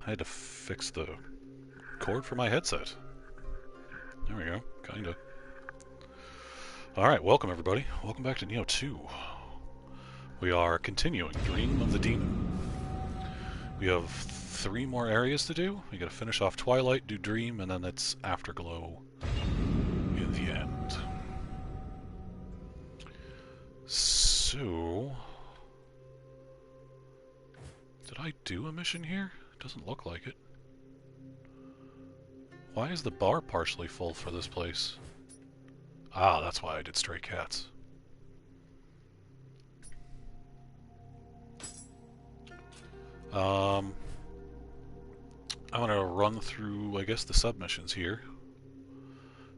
I had to fix the cord for my headset. There we go, kinda. Alright, welcome everybody. Welcome back to Nioh 2. We are continuing Dream of the Demon. We have 3 more areas to do. We gotta finish off Twilight, do Dream, and then it's Afterglow in the end. So... did I do a mission here? Doesn't look like it. Why is the bar partially full for this place? Ah, that's why I did Stray Cats. I'm gonna run through, I guess, the submissions here.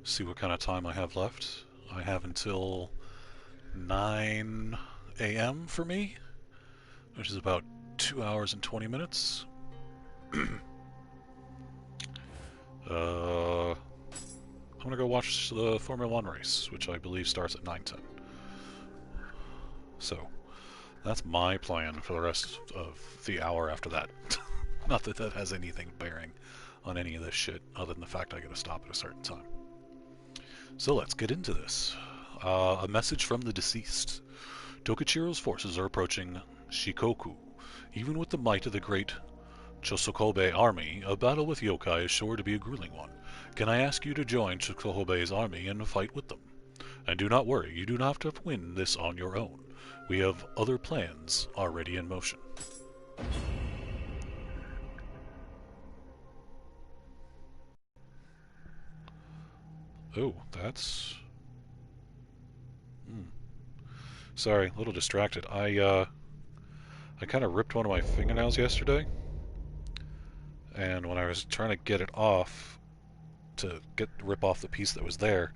See what kind of time I have left. I have until 9 a.m. for me, which is about 2 hours and 20 minutes. I'm gonna go watch the Formula 1 race, which I believe starts at 9:10. So, that's my plan for the rest of the hour after that. Not that that has anything bearing on any of this shit, other than the fact I gotta stop at a certain time. So let's get into this. A message from the deceased. Tokichiro's forces are approaching Shikoku. Even with the might of the great Chosokobe army, a battle with yokai is sure to be a grueling one. Can I ask you to join Chosokobe's army and fight with them? And do not worry, you do not have to win this on your own. We have other plans already in motion. Oh, that's... Sorry, a little distracted. I kind of ripped one of my fingernails yesterday, and when I was trying to get it off, to rip off the piece that was there,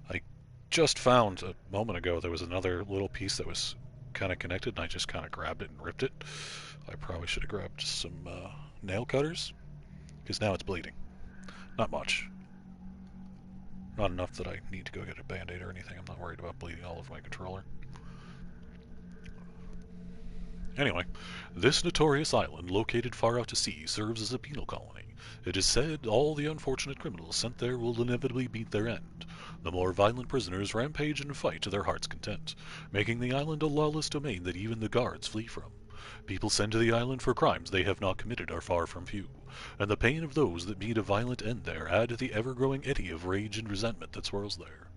I just found a moment ago there was another little piece that was kind of connected, and I just kind of grabbed it and ripped it. I probably should have grabbed some nail cutters, because now it's bleeding. Not much. Not enough that I need to go get a band-aid or anything. I'm not worried about bleeding all over my controller. Anyway, this notorious island, located far out to sea, serves as a penal colony. It is said all the unfortunate criminals sent there will inevitably meet their end. The more violent prisoners rampage and fight to their heart's content, making the island a lawless domain that even the guards flee from. People sent to the island for crimes they have not committed are far from few, and the pain of those that meet a violent end there add to the ever-growing eddy of rage and resentment that swirls there.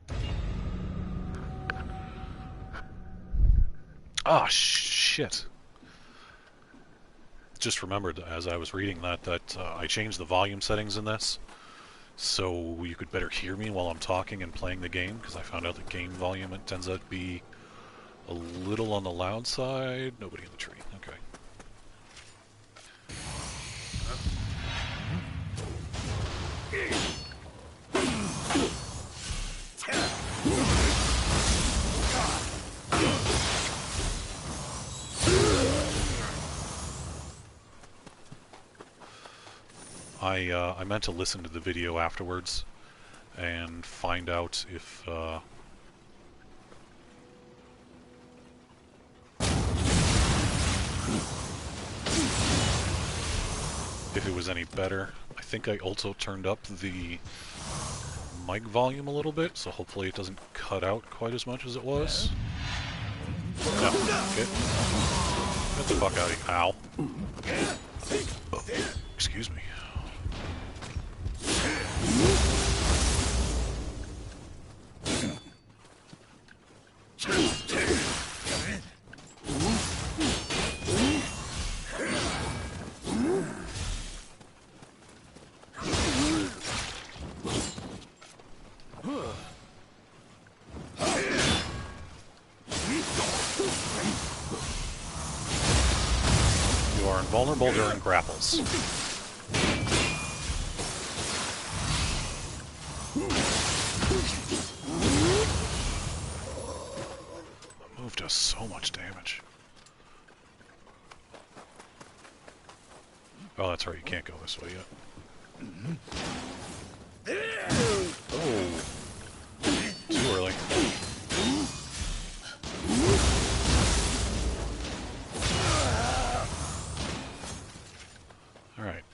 Ah, shit. Just remembered as I was reading that I changed the volume settings in this so you could better hear me while I'm talking and playing the game, because I found out the game volume, it tends out to be a little on the loud side. Nobody in the tree. Okay. I meant to listen to the video afterwards and find out if it was any better. I think I also turned up the mic volume a little bit, so hopefully it doesn't cut out quite as much as it was. No, okay. Get the fuck out of here. Ow. Oh, excuse me. You are invulnerable during grapples. The move does so much damage. Oh, that's right, you can't go this way yet. Oh. Too early. Alright.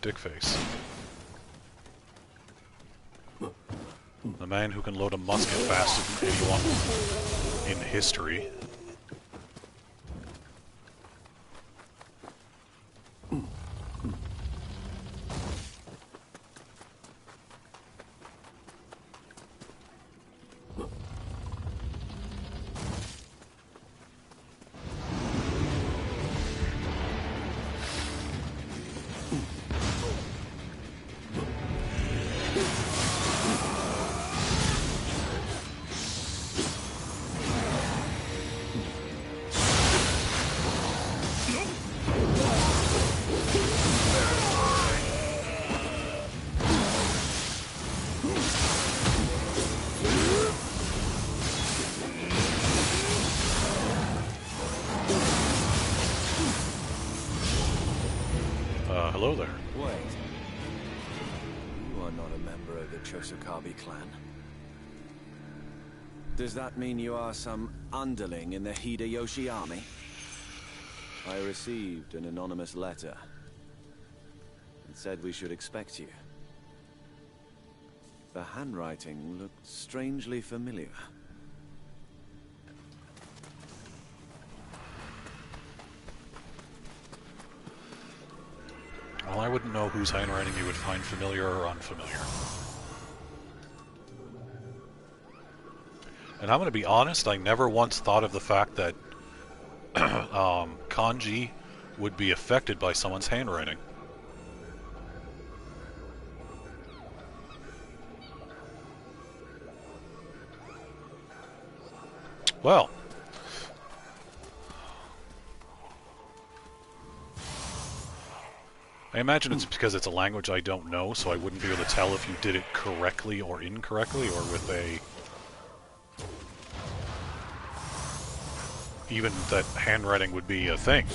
dickface. The man who can load a musket faster than anyone in history. Hello there. Wait. You are not a member of the Chosokabi clan. Does that mean you are some underling in the Hideyoshi army? I received an anonymous letter. It said we should expect you. The handwriting looked strangely familiar. Well, I wouldn't know whose handwriting you would find familiar or unfamiliar. And I'm going to be honest, I never once thought of the fact that kanji would be affected by someone's handwriting. Well, I imagine it's because it's a language I don't know, so I wouldn't be able to tell if you did it correctly or incorrectly, or with a... even that handwriting would be a thing.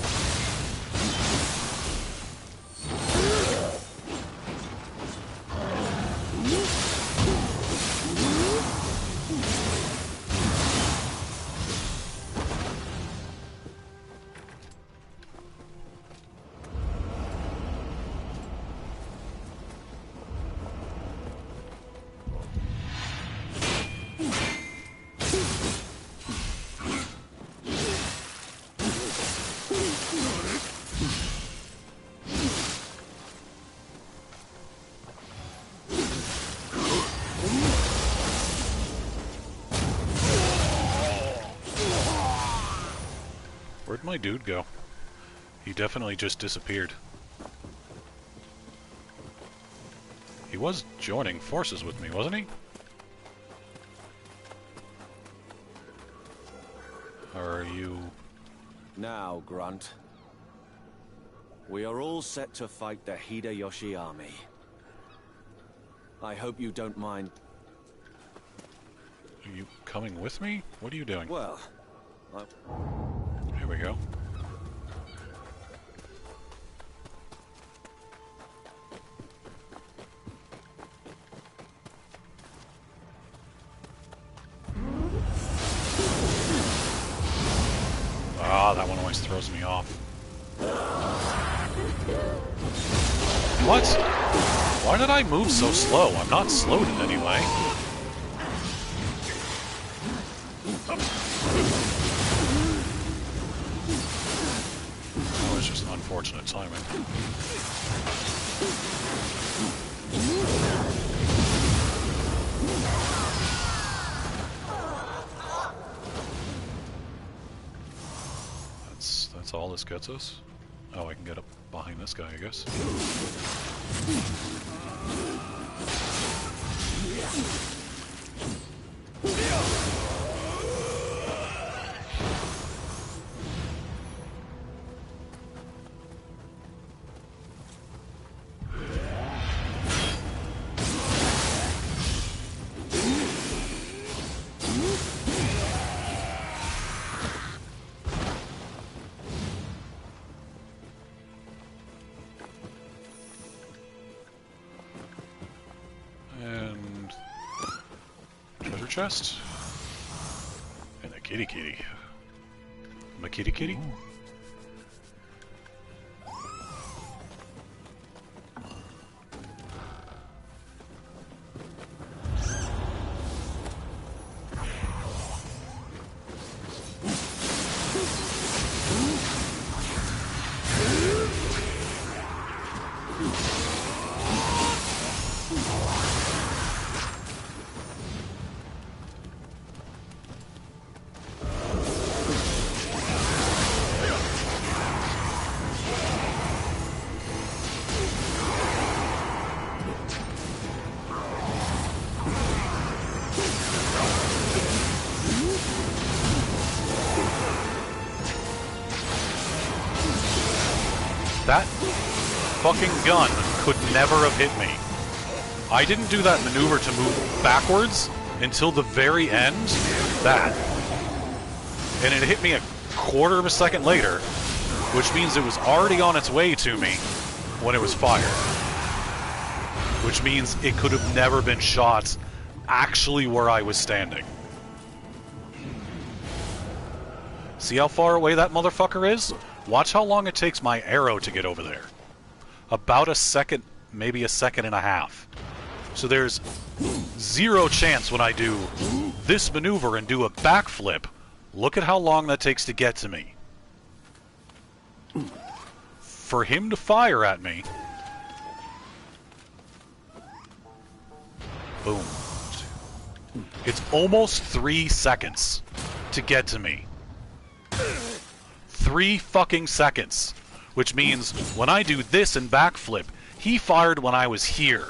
Where'd my dude go? He definitely just disappeared. He was joining forces with me, wasn't he? Or are you... Now, Grunt. We are all set to fight the Hideyoshi army. I hope you don't mind. Are you coming with me? What are you doing? Well, Here we go. Ah, that one always throws me off. What? Why did I move so slow? I'm not slowed in any way. That was just unfortunate timing. That's all this gets us? Oh, I can get up behind this guy, I guess. Chest and a kitty kitty. My kitty kitty. That fucking gun could never have hit me. I didn't do that maneuver to move backwards until the very end. That. And it hit me a quarter of a second later, which means it was already on its way to me when it was fired. Which means it could have never been shot actually where I was standing. See how far away that motherfucker is? Watch how long it takes my arrow to get over there. About a second, maybe a second and a half. So there's zero chance when I do this maneuver and do a backflip. Look at how long that takes to get to me. For him to fire at me... Boom. It's almost 3 seconds to get to me. 3 fucking seconds. Which means when I do this and backflip, he fired when I was here.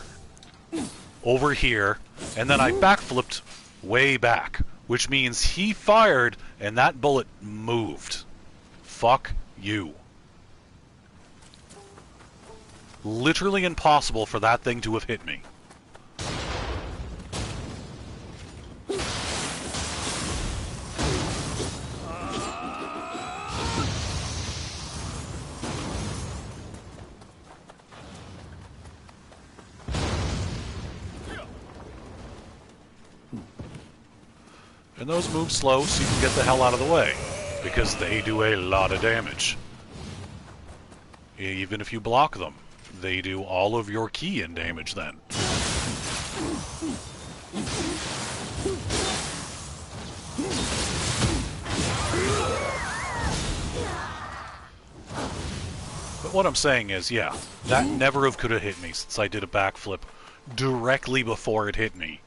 Over here. And then I backflipped way back. Which means he fired and that bullet moved. Fuck you. Literally impossible for that thing to have hit me. And those move slow so you can get the hell out of the way, because they do a lot of damage. Even if you block them, they do all of your key in damage then. But what I'm saying is, yeah, that never could have hit me since I did a backflip directly before it hit me.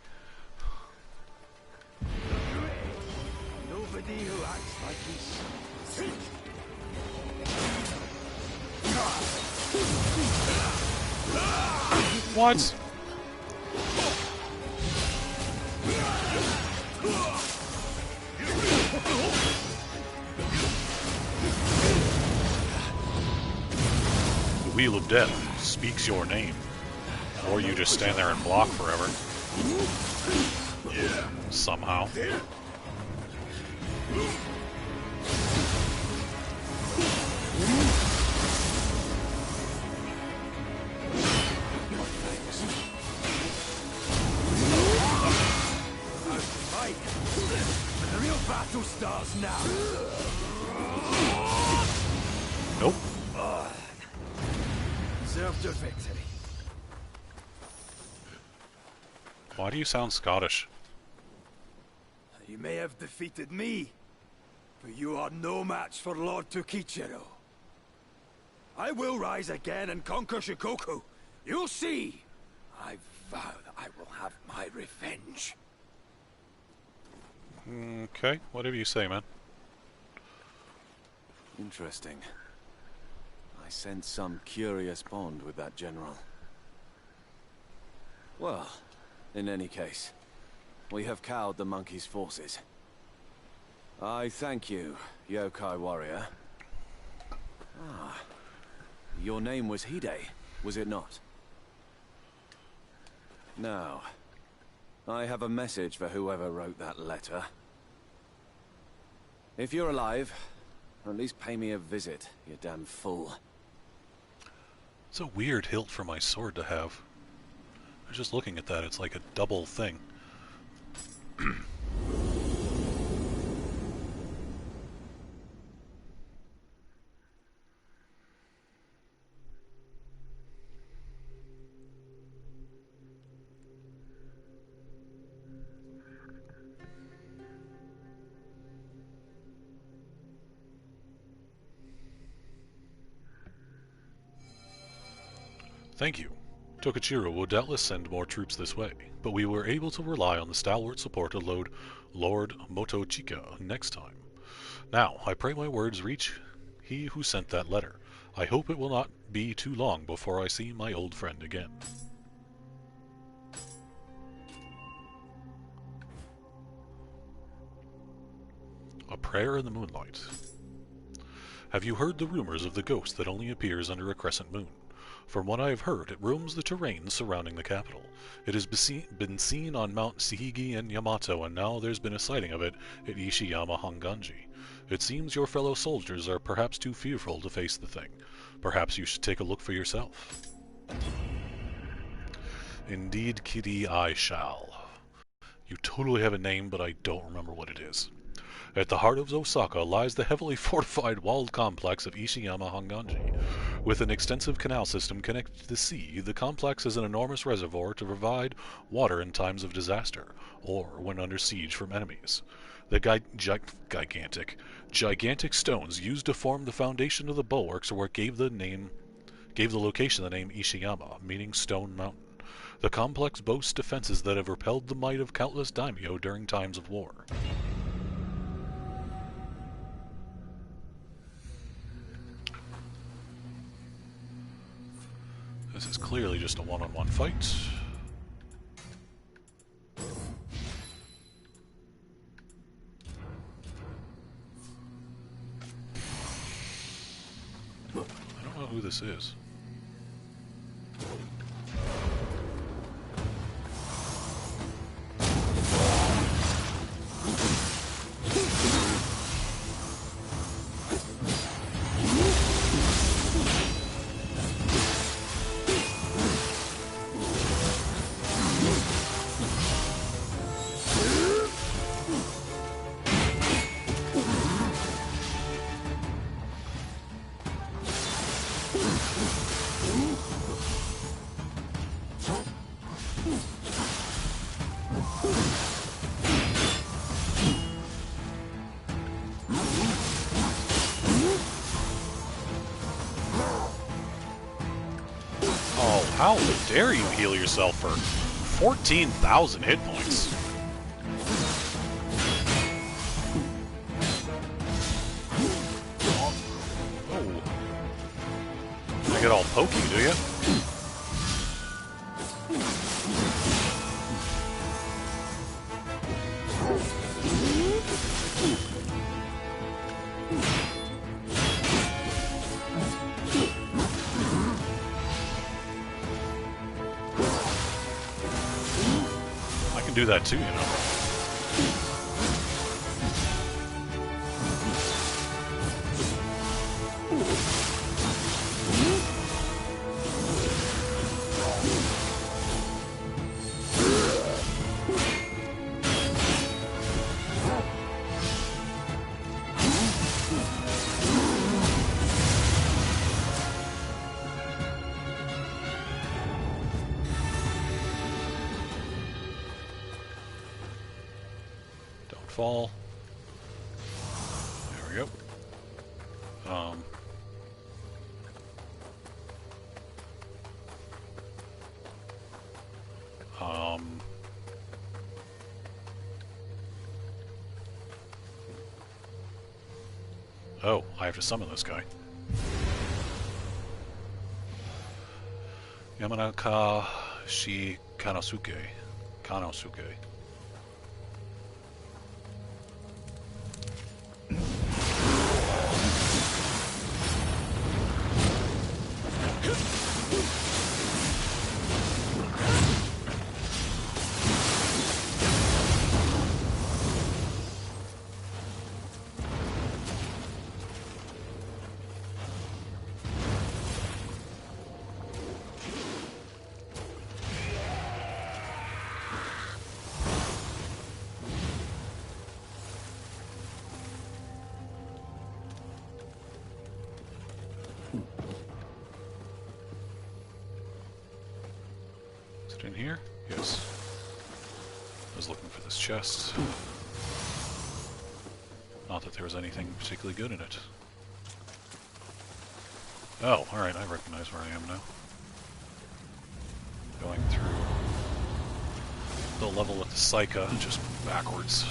What? The Wheel of Death speaks your name. Or you just stand there and block forever. Yeah. Somehow. The real battle starts now. Nope. Deserved your victory. Why do you sound Scottish? You may have defeated me, but you are no match for Lord Tokichiro. I will rise again and conquer Shikoku. You'll see. I vow that I will have my revenge. Okay, whatever you say, man. Interesting. I sense some curious bond with that general. Well, in any case, we have cowed the monkey's forces. I thank you, yokai warrior. Ah, your name was Hide, was it not? Now, I have a message for whoever wrote that letter. If you're alive, at least pay me a visit, you damn fool. It's a weird hilt for my sword to have. I was just looking at that, it's like a double thing. Thank you. Tokichiro will doubtless send more troops this way, but we were able to rely on the stalwart support of Lord Motochika next time. Now, I pray my words reach he who sent that letter. I hope it will not be too long before I see my old friend again. A prayer in the moonlight. Have you heard the rumors of the ghost that only appears under a crescent moon? From what I have heard, it roams the terrain surrounding the capital. It has been seen on Mount Sihigi in Yamato, and now there's been a sighting of it at Ishiyama Honganji. It seems your fellow soldiers are perhaps too fearful to face the thing. Perhaps you should take a look for yourself. Indeed, Kitty, I shall. You totally have a name, but I don't remember what it is. At the heart of Osaka lies the heavily fortified walled complex of Ishiyama Honganji. With an extensive canal system connected to the sea, the complex is an enormous reservoir to provide water in times of disaster, or when under siege from enemies. The gigantic stones used to form the foundation of the bulwarks are what gave the location the name Ishiyama, meaning Stone Mountain. The complex boasts defenses that have repelled the might of countless daimyo during times of war. This is clearly just a one-on-one fight. I don't know who this is. How dare you heal yourself for 14,000 hit points? Oh. You get all pokey, do you? Do that too, you know. Fall. There we go. Oh, I have to summon this guy. Yamanaka Shi Kanosuke. In here? Yes. I was looking for this chest. Not that there was anything particularly good in it. Oh, alright, I recognize where I am now. Going through the level with the Psycha, just backwards.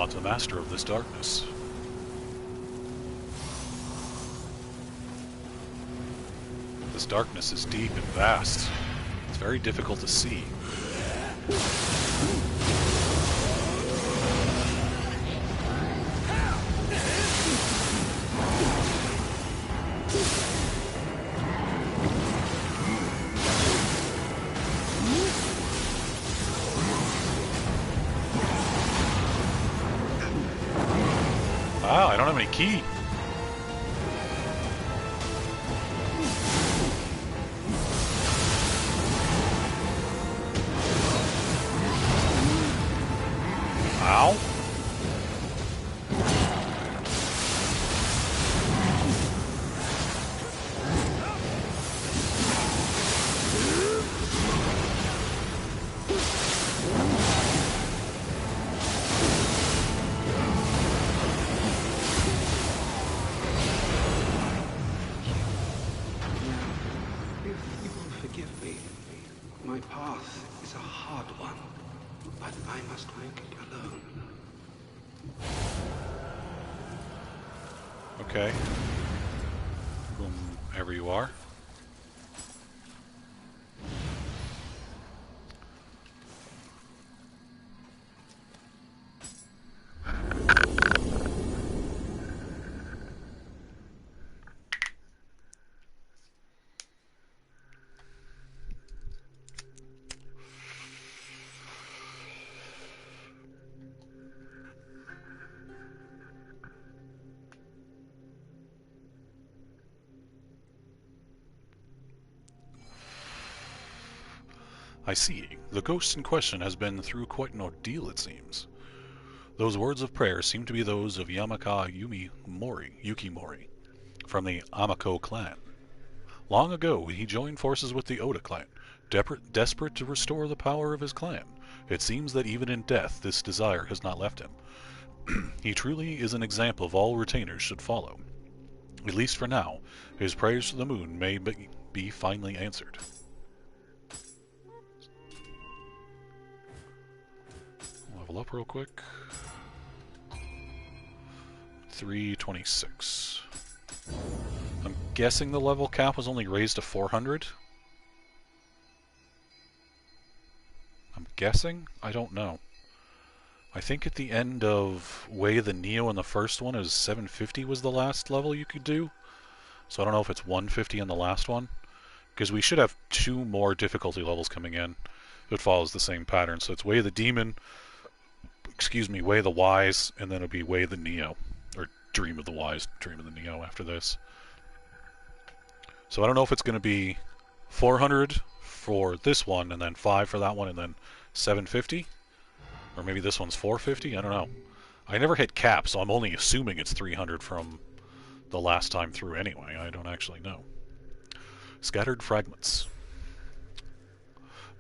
not the master of this darkness. This darkness is deep and vast. It's very difficult to see. Wow, I don't have any key. Ow. If you will forgive me, my path is a hard one, but I must make it alone. Okay. Whomever you are. I see. The ghost in question has been through quite an ordeal, it seems. Those words of prayer seem to be those of Yamaka Yukimori, from the Amako clan. Long ago, he joined forces with the Oda clan, desperate to restore the power of his clan. It seems that even in death, this desire has not left him. He truly is an example of all retainers should follow. At least for now, his prayers to the moon may be finally answered. Level up real quick. 326. I'm guessing the level cap was only raised to 400? I'm guessing? I don't know. I think at the end of Way of the Nioh in the first one, it was 750 was the last level you could do. So I don't know if it's 150 in the last one. Because we should have 2 more difficulty levels coming in. It follows the same pattern. So it's Way of the Demon, Way of the Wise, and then it'll be Way of the Nioh. Or Dream of the Wise, Dream of the Nioh after this. So I don't know if it's going to be 400 for this one, and then 5 for that one, and then 750? Or maybe this one's 450? I don't know. I never hit cap, so I'm only assuming it's 300 from the last time through anyway. I don't actually know. Scattered Fragments.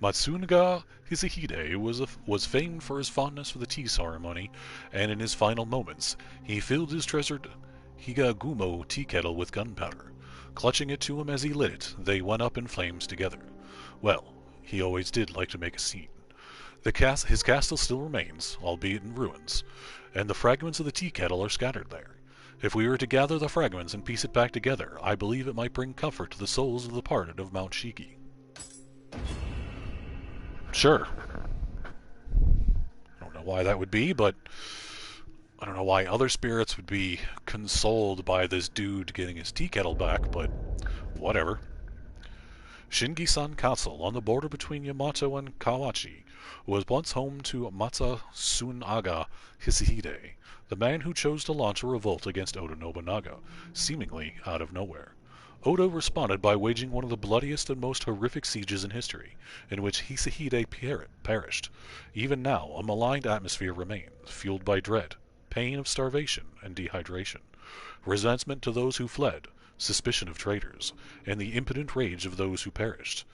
Matsunaga Hisahide was famed for his fondness for the tea ceremony, and in his final moments, he filled his treasured Higagumo tea kettle with gunpowder. Clutching it to him as he lit it, they went up in flames together. Well, he always did like to make a scene. His castle still remains, albeit in ruins, and the fragments of the tea kettle are scattered there. If we were to gather the fragments and piece it back together, I believe it might bring comfort to the souls of the departed of Mount Shiki. Sure. I don't know why that would be, but I don't know why other spirits would be consoled by this dude getting his tea kettle back, but whatever. Shingisan Castle, on the border between Yamato and Kawachi, was once home to Matsunaga Hisahide, the man who chose to launch a revolt against Oda Nobunaga, seemingly out of nowhere. Oda responded by waging one of the bloodiest and most horrific sieges in history, in which Hisahide perished. Even now, a maligned atmosphere remains, fueled by dread, pain of starvation and dehydration, resentment to those who fled, suspicion of traitors, and the impotent rage of those who perished,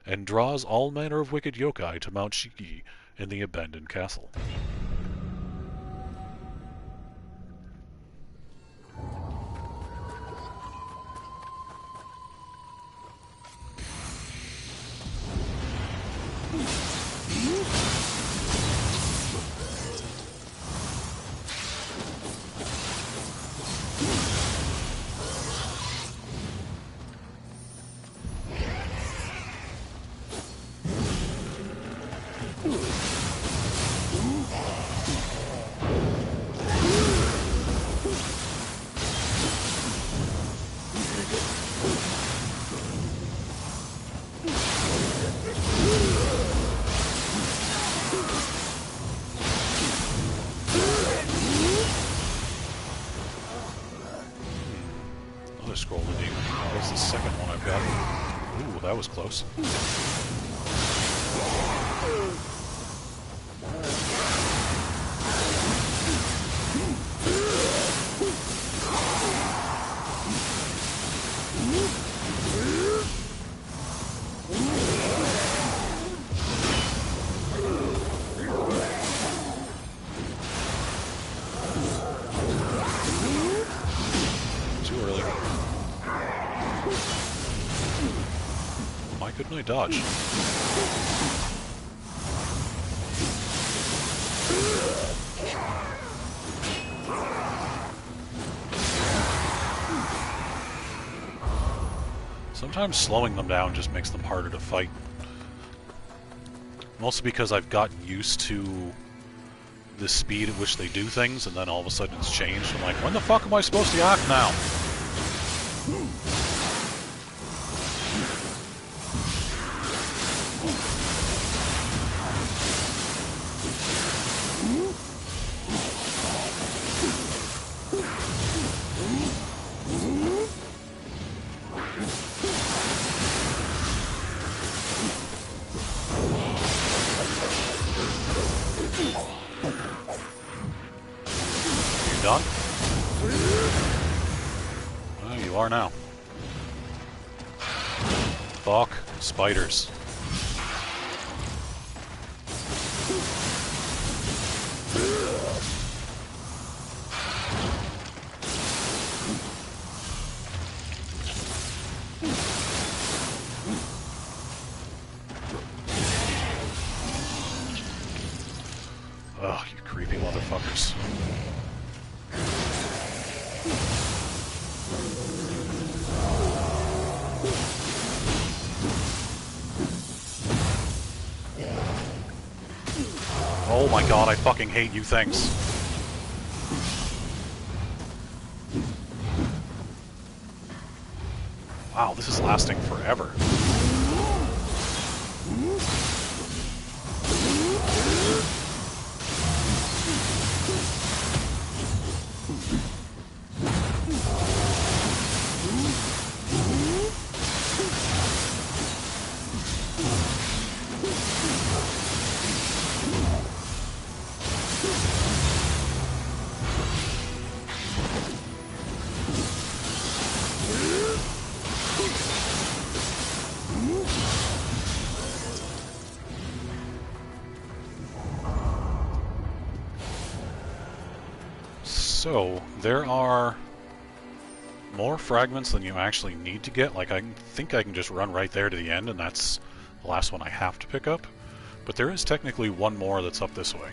and draws all manner of wicked yokai to Mount Shiki and the abandoned castle. Another scroll of the demon. That's the second one I've got. Ooh, that was close. Couldn't I dodge? Sometimes slowing them down just makes them harder to fight. Mostly because I've gotten used to the speed at which they do things, and then all of a sudden it's changed. I'm like, when the fuck am I supposed to act now? Done? Well, you are now. Fuck spiders. Ugh, you creepy motherfuckers. Oh my god, I fucking hate you things. Wow, this is lasting forever. So, there are more fragments than you actually need to get. Like, I think I can just run right there to the end, and that's the last one I have to pick up. But there is technically one more that's up this way.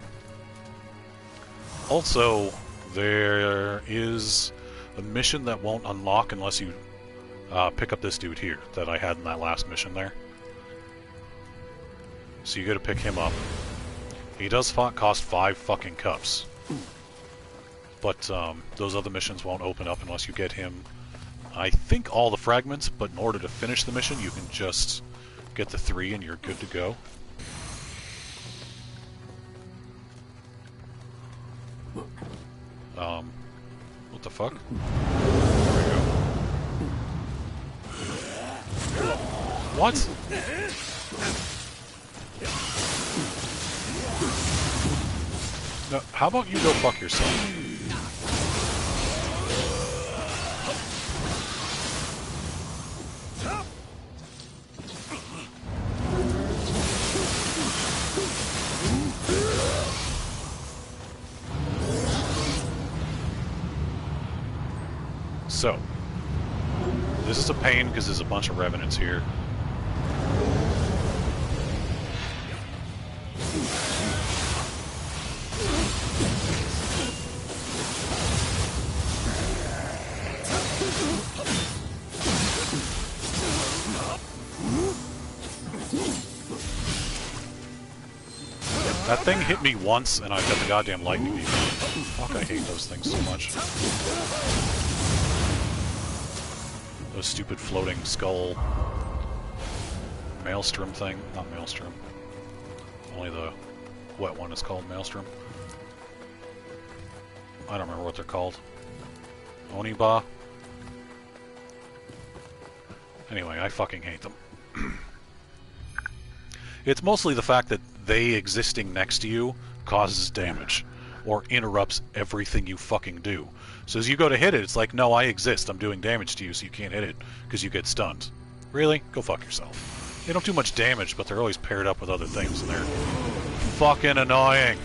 Also, there is a mission that won't unlock unless you pick up this dude here that I had in that last mission there. So you gotta pick him up. He does cost 5 fucking cups. But those other missions won't open up unless you get him, I think, all the fragments, but in order to finish the mission you can just get the 3 and you're good to go. What the fuck? There we go. What? No, how about you go fuck yourself? So, this is a pain because there's a bunch of revenants here. That thing hit me once and I've got the goddamn lightning beam. Fuck, I hate those things so much. Those stupid floating skull maelstrom thing. Not maelstrom. Only the wet one is called maelstrom. I don't remember what they're called. Oniba? Anyway, I fucking hate them. It's mostly the fact that they existing next to you causes damage or interrupts everything you fucking do. So as you go to hit it, it's like, no, I exist. I'm doing damage to you, so you can't hit it because you get stunned. Really? Go fuck yourself. They don't do much damage, but they're always paired up with other things, and they're fucking annoying.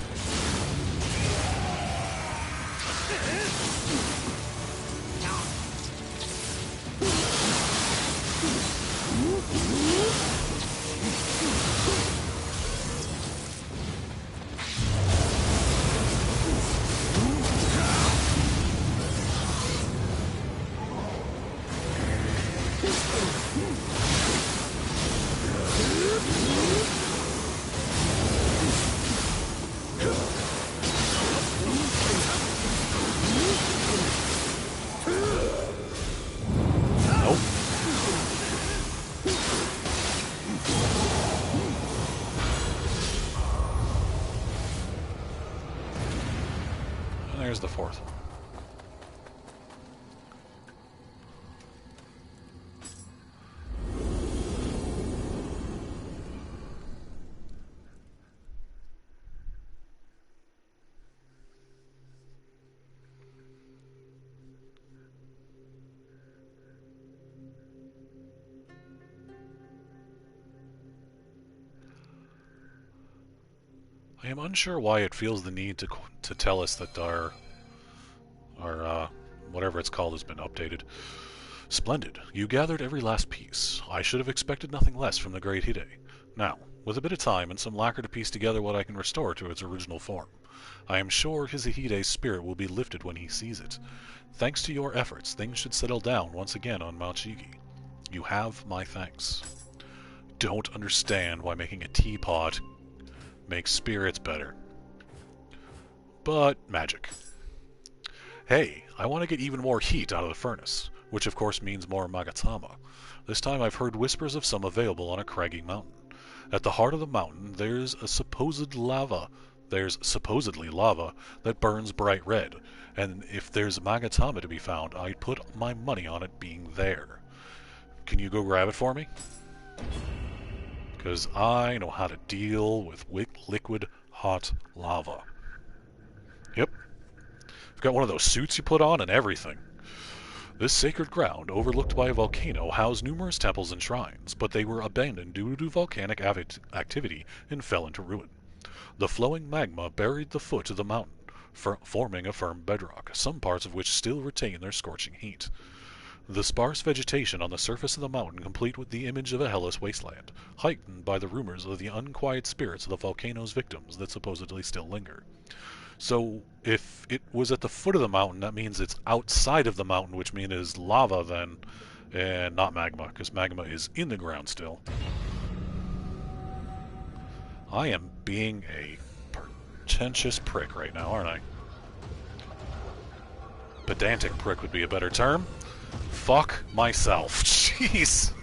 There's the fourth. I am unsure why it feels the need to tell us that our whatever it's called has been updated. Splendid. You gathered every last piece. I should have expected nothing less from the great Hide. Now, with a bit of time and some lacquer to piece together what I can restore to its original form, I am sure his Hide's spirit will be lifted when he sees it. Thanks to your efforts, things should settle down once again on Mount Shigi. You have my thanks. Don't understand why making a teapot makes spirits better. But magic. Hey, I want to get even more heat out of the furnace, which of course means more magatama. This time I've heard whispers of some available on a craggy mountain. At the heart of the mountain there's supposedly lava that burns bright red, and if there's magatama to be found, I'd put my money on it being there. Can you go grab it for me? Because I know how to deal with liquid hot lava. Yep. I've got one of those suits you put on and everything. This sacred ground, overlooked by a volcano, housed numerous temples and shrines, but they were abandoned due to volcanic activity and fell into ruin. The flowing magma buried the foot of the mountain, forming a firm bedrock, some parts of which still retain their scorching heat. The sparse vegetation on the surface of the mountain complete with the image of a hellish wasteland, heightened by the rumors of the unquiet spirits of the volcano's victims that supposedly still linger. So, if it was at the foot of the mountain, that means it's outside of the mountain, which means it's lava then, and not magma, because magma is in the ground still. I am being a pretentious prick right now, aren't I? Pedantic prick would be a better term. Fuck myself. Jeez.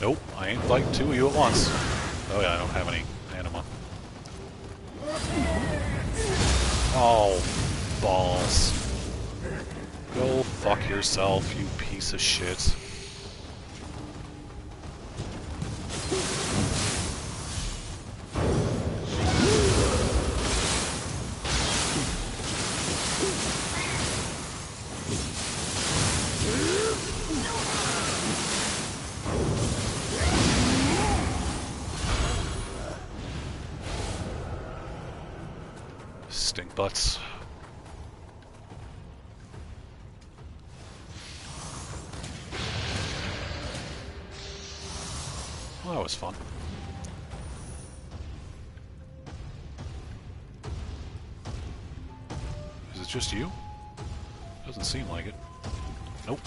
Nope, I ain't fighting two of you at once. Oh yeah, I don't have any anima. Oh, balls. Go fuck yourself, you piece of shit. Stink butts. Well, that was fun. Is it just you? Doesn't seem like it. Nope.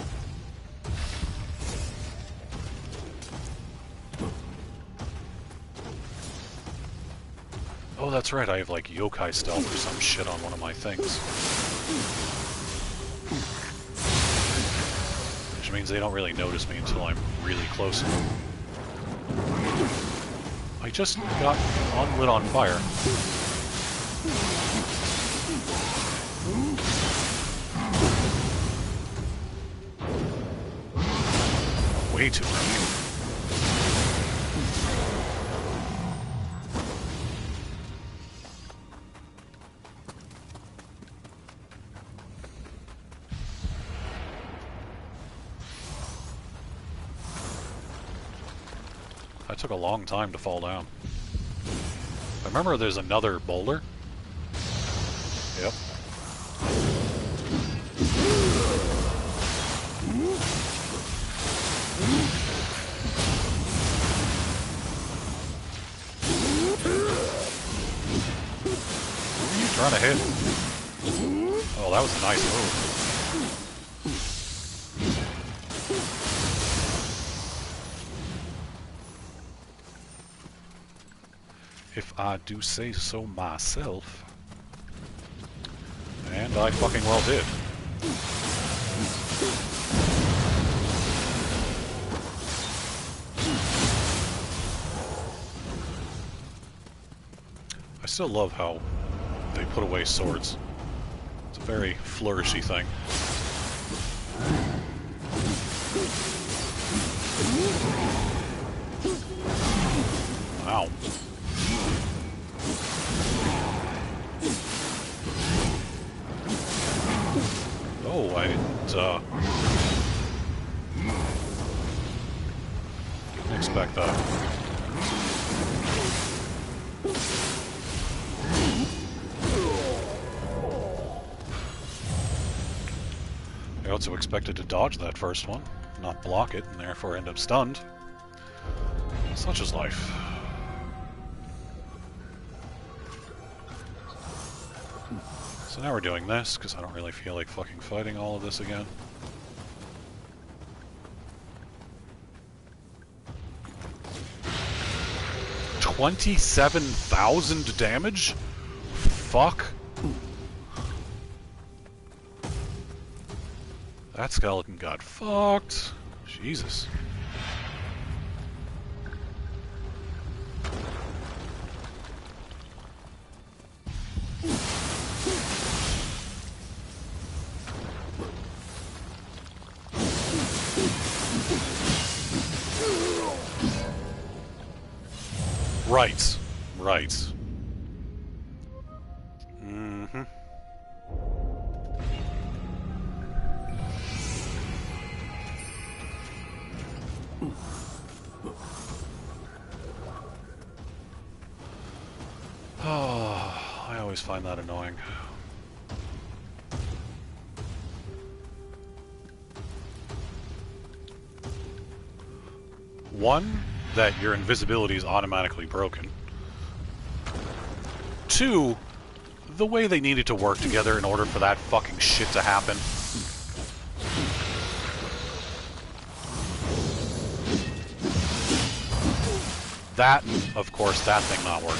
Oh, that's right, I have like yokai stealth or some shit on one of my things. Which means they don't really notice me until I'm really close. I just got lit on fire. Way too many. That took a long time to fall down. I remember there's another boulder. Yep. Who are you trying to hit? Oh, that was a nice move. If I do say so myself. And I fucking well did. I still love how they put away swords. It's a very flourishy thing. Wow. Oh, I didn't expect that. I also expected to dodge that first one, not block it, and therefore end up stunned. Such is life. So now we're doing this, because I don't really feel like fucking fighting all of this again. $27,000 damage? Fuck. That skeleton got fucked. Jesus. Right. Right. Mm-hmm. Oh, I always find that annoying. One, that your invisibility is automatically broken. Two, the way they needed to work together in order for that fucking shit to happen. That, of course, that thing not working.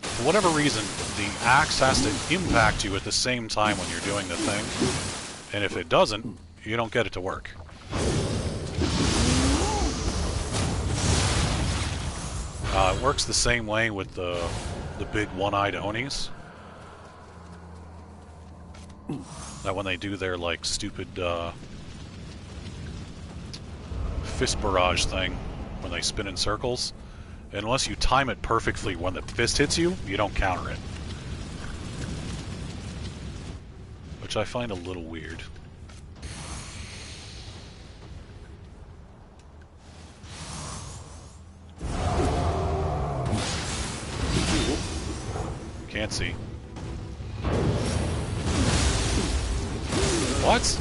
For whatever reason, the axe has to impact you at the same time when you're doing the thing. And if it doesn't, you don't get it to work. It works the same way with the big one-eyed Onis. That when they do their, like, stupid, fist barrage thing, when they spin in circles, unless you time it perfectly when the fist hits you, you don't counter it. Which I find a little weird. Can't see. What?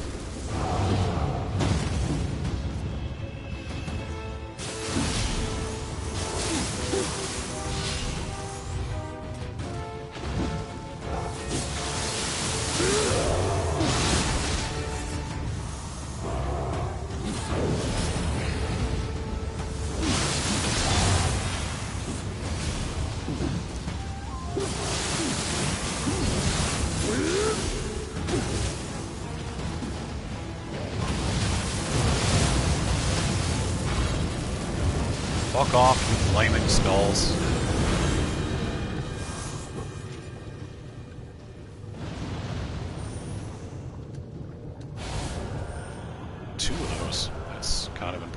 Fuck off, you flaming skulls.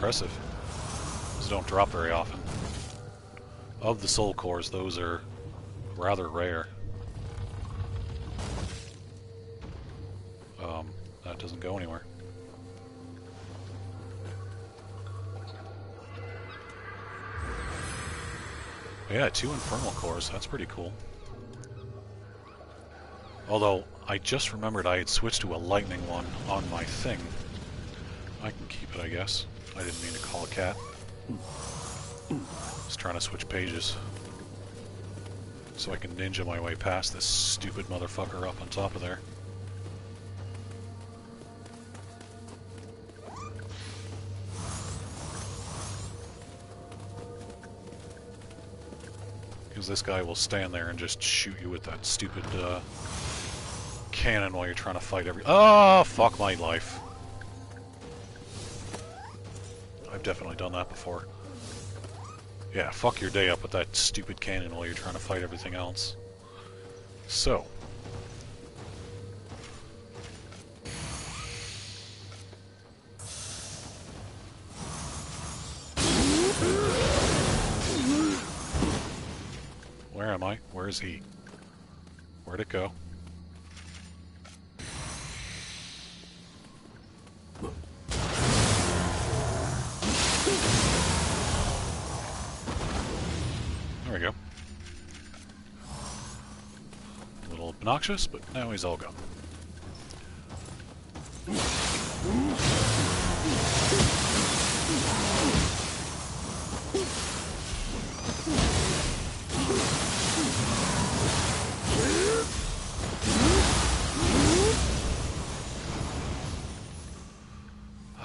impressive. Those don't drop very often. Of the soul cores, those are rather rare. That doesn't go anywhere. Yeah, 2 infernal cores, that's pretty cool. Although, I just remembered I had switched to a lightning one on my thing. I can keep it, I guess. I didn't mean to call a cat. Just trying to switch pages. So I can ninja my way past this stupid motherfucker up on top of there. Because this guy will stand there and just shoot you with that stupid cannon while you're trying to fight every... Oh, fuck my life. I've definitely done that before. Yeah, fuck your day up with that stupid cannon while you're trying to fight everything else. So. Where am I? Where is he? Where'd it go? There we go. A little obnoxious, but now he's all gone.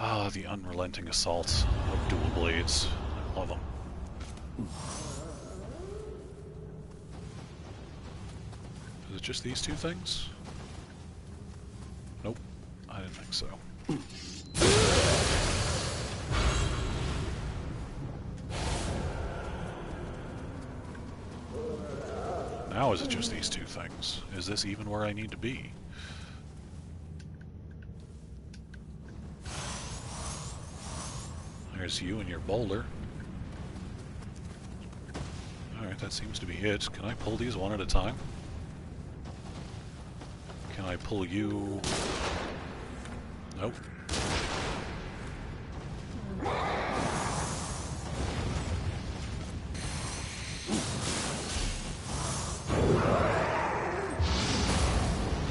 Ah, the unrelenting assault of dual blades. I love them. Is it just these 2 things? Nope, I didn't think so. Now is it just these 2 things? Is this even where I need to be? There's you and your boulder. Alright, that seems to be it. Can I pull these one at a time? Can I pull you? Nope.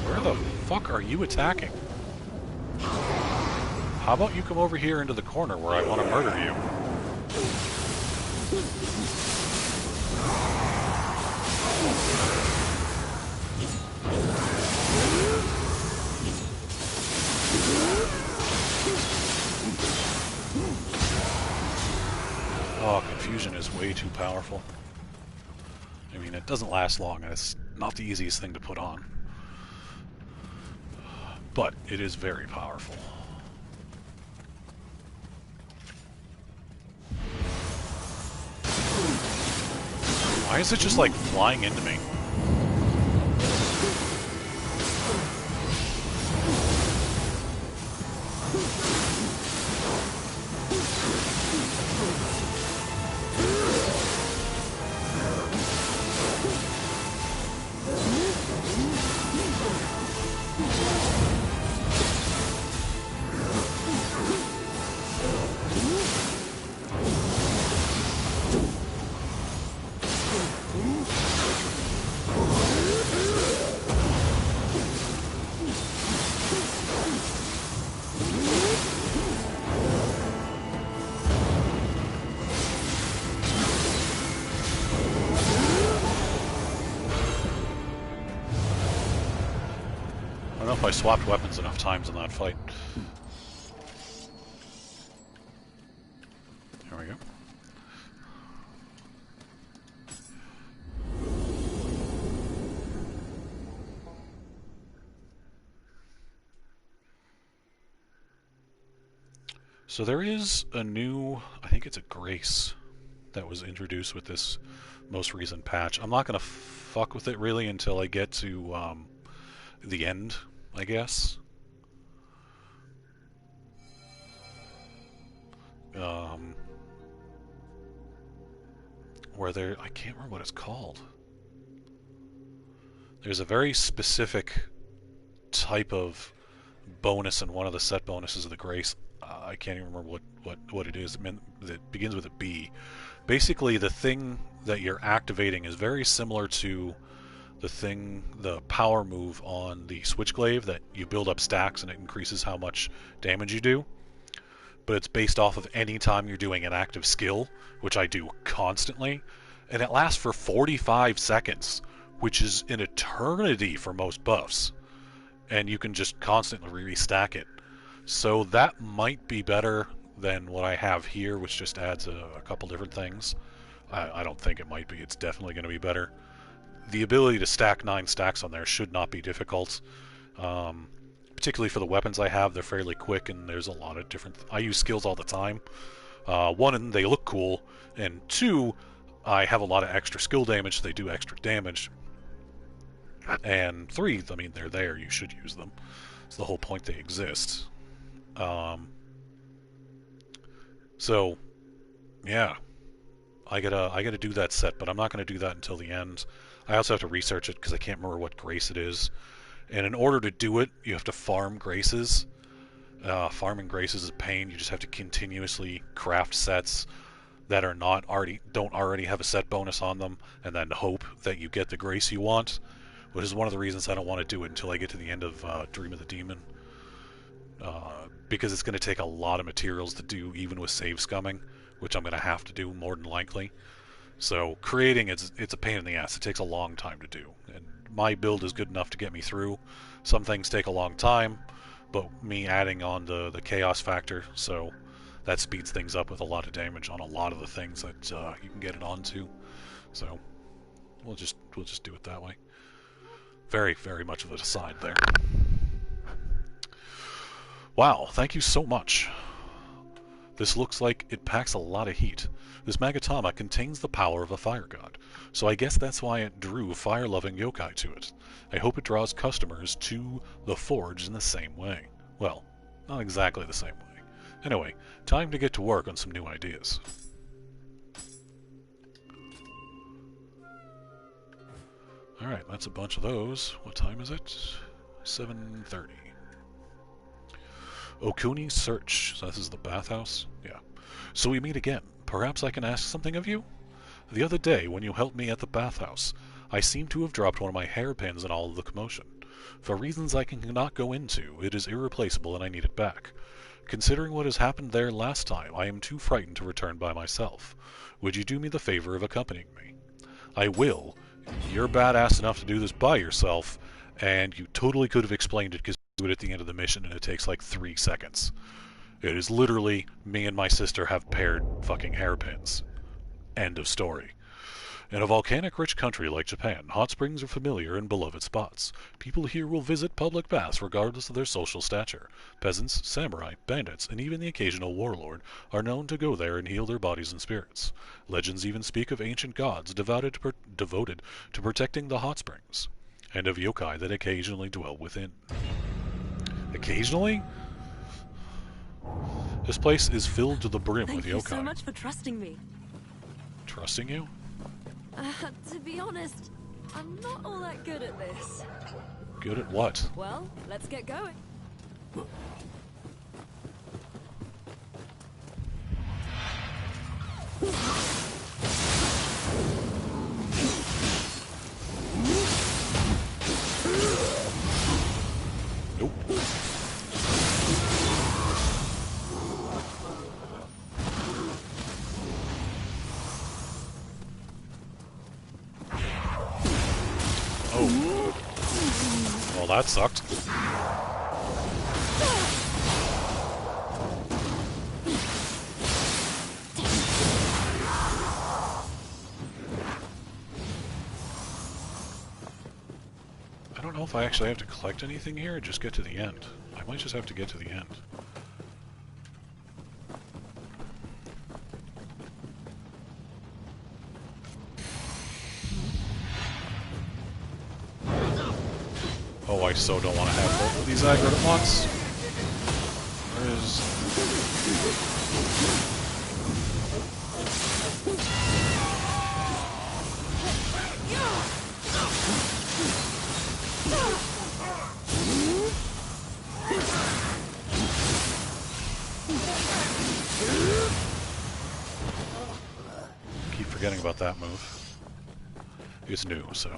Where the fuck are you attacking? How about you come over here into the corner where I want to murder you? Oh, confusion is way too powerful. I mean, it doesn't last long, and it's not the easiest thing to put on. But it is very powerful. Why is it just like flying into me? I swapped weapons enough times in that fight. There we go. So there is a new, I think it's a grace that was introduced with this most recent patch. I'm not going to fuck with it really until I get to the end, I guess. where there, I can't remember what it's called. There's a very specific type of bonus in one of the set bonuses of the Grace. I can't even remember what it is. It begins with a B. Basically, the thing that you're activating is very similar to the power move on the Switchglaive, that you build up stacks and it increases how much damage you do. But it's based off of any time you're doing an active skill, which I do constantly, and it lasts for 45 seconds, which is an eternity for most buffs, and you can just constantly restack it. So that might be better than what I have here, which just adds a couple different things. I don't think it might be. It's definitely going to be better. The ability to stack 9 stacks on there should not be difficult. Particularly for the weapons I have, they're fairly quick, and there's a lot of different... I use skills all the time. One, they look cool, and two, I have a lot of extra skill damage, so they do extra damage. And three, I mean, they're there, you should use them. It's the whole point they exist. So, yeah. I gotta do that set, but I'm not gonna do that until the end. I also have to research it, because I can't remember what grace it is. And in order to do it, you have to farm graces. Farming graces is a pain. You just have to continuously craft sets that are don't already have a set bonus on them, and then hope that you get the grace you want, which is one of the reasons I don't want to do it until I get to the end of Dream of the Demon. Because it's going to take a lot of materials to do, even with save scumming, which I'm going to have to do more than likely. So creating, it's a pain in the ass. It takes a long time to do. And my build is good enough to get me through. Some things take a long time, but me adding on the chaos factor, so that speeds things up with a lot of damage on a lot of the things that you can get it onto. So we'll just do it that way. Very, very much of an aside there. Wow, thank you so much. This looks like it packs a lot of heat. This Magatama contains the power of a fire god, so I guess that's why it drew fire-loving yokai to it. I hope it draws customers to the forge in the same way. Well, not exactly the same way. Anyway, time to get to work on some new ideas. Alright, that's a bunch of those. What time is it? 7:30. Okuni's search. So this is the bathhouse? Yeah. So we meet again. Perhaps I can ask something of you? The other day, when you helped me at the bathhouse, I seem to have dropped one of my hairpins in all of the commotion. For reasons I cannot go into, it is irreplaceable and I need it back. Considering what has happened there last time, I am too frightened to return by myself. Would you do me the favor of accompanying me? I will. You're badass enough to do this by yourself, and you totally could have explained it because you do it at the end of the mission and it takes like 3 seconds. It is literally me and my sister have paired fucking hairpins. End of story. In a volcanic-rich country like Japan, hot springs are familiar and beloved spots. People here will visit public baths regardless of their social stature. Peasants, samurai, bandits, and even the occasional warlord are known to go there and heal their bodies and spirits. Legends even speak of ancient gods devoted to protecting the hot springs, and of yokai that occasionally dwell within. Occasionally? This place is filled to the brim with yokai. Thank you so much for trusting me. Trusting you? To be honest, I'm not all that good at this. Good at what? Well, let's get going. Nope. Oh. Well, that sucked. I don't know if I actually have to collect anything here or just get to the end. I might just have to get to the end. Oh, I so don't want to have both of these aggroed at once. Where is... about that move. It's new, so...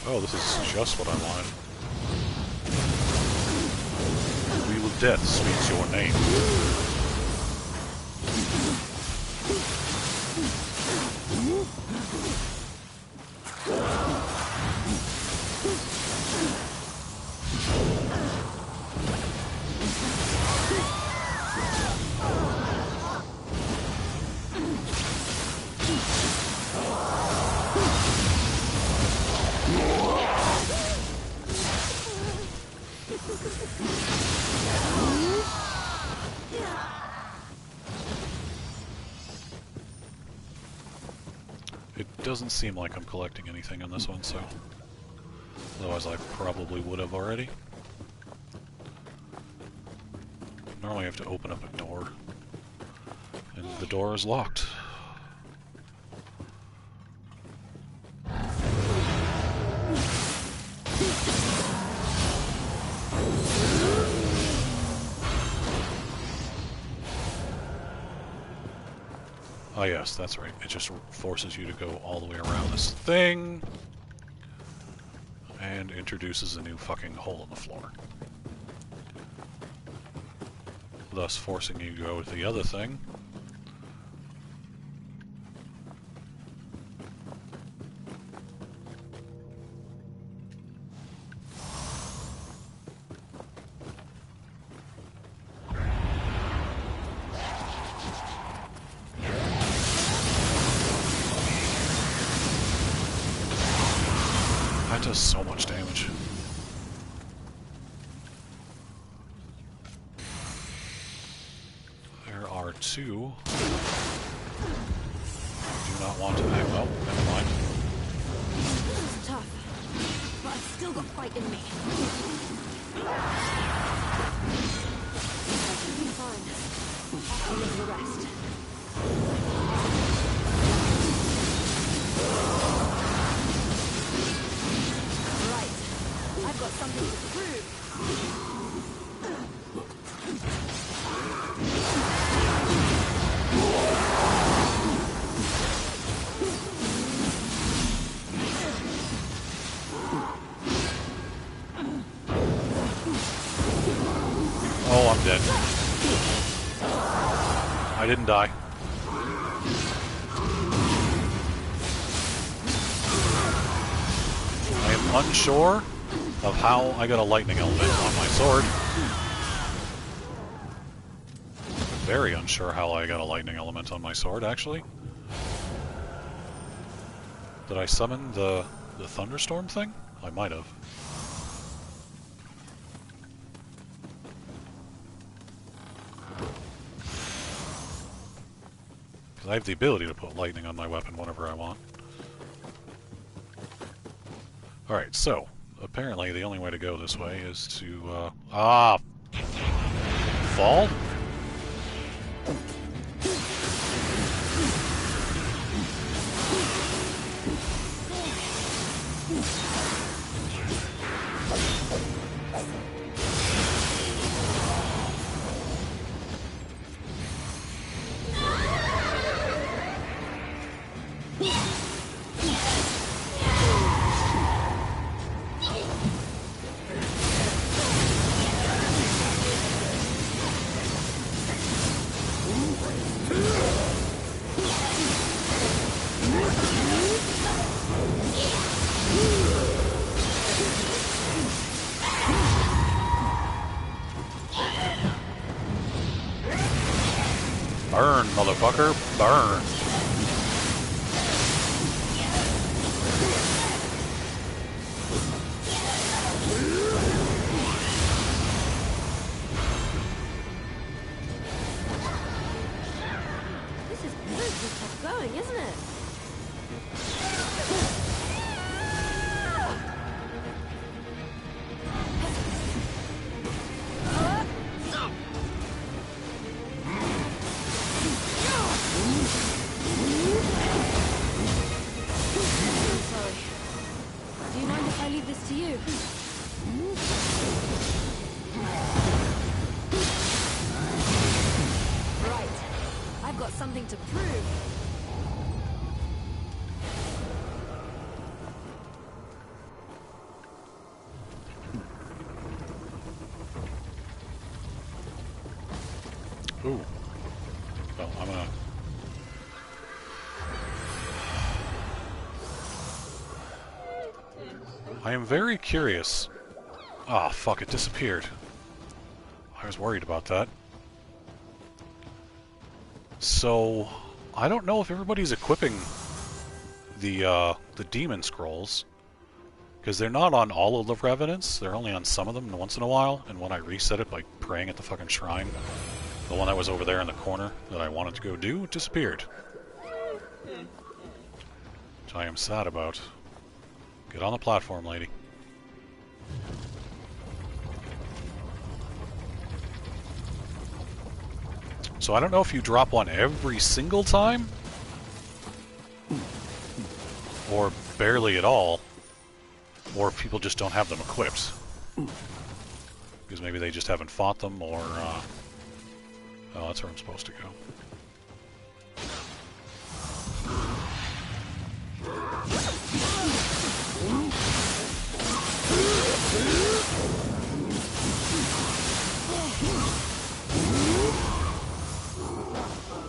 Oh, this is just what I wanted. Wheel of Death speaks your name. It doesn't seem like I'm collecting anything in this one, so... Otherwise I probably would have already. Normally I have to open up a door. And the door is locked. Oh yes, that's right. It just forces you to go all the way around this thing. And introduces a new fucking hole in the floor. Thus forcing you to go with the other thing. That does so much damage. There are two. Do not want to act. Well, never mind. It's tough, but I've still got fight in me. I should be fine. I'll leave the rest. Right. I've got something to prove. Oh, I'm dead. I didn't die. I am unsure of how I got a lightning element on my sword. Very unsure how I got a lightning element on my sword, actually. Did I summon the thunderstorm thing? I might have. Because I have the ability to put lightning on my weapon whenever I want. Alright, so, apparently the only way to go this way is to, fall? Burn, motherfucker, burn. This is really tough going, isn't it? I leave this to you. got something to prove. Ooh. Well, I'm gonna... I am very curious. Ah, fuck, it disappeared. I was worried about that. So, I don't know if everybody's equipping the demon scrolls, because they're not on all of the Revenants, they're only on some of them once in a while, and when I reset it by praying at the fucking shrine, the one that was over there in the corner that I wanted to go do disappeared. Which I am sad about. Get on the platform, lady. So I don't know if you drop one every single time, or barely at all, or if people just don't have them equipped. Because maybe they just haven't fought them, or... oh, that's where I'm supposed to go.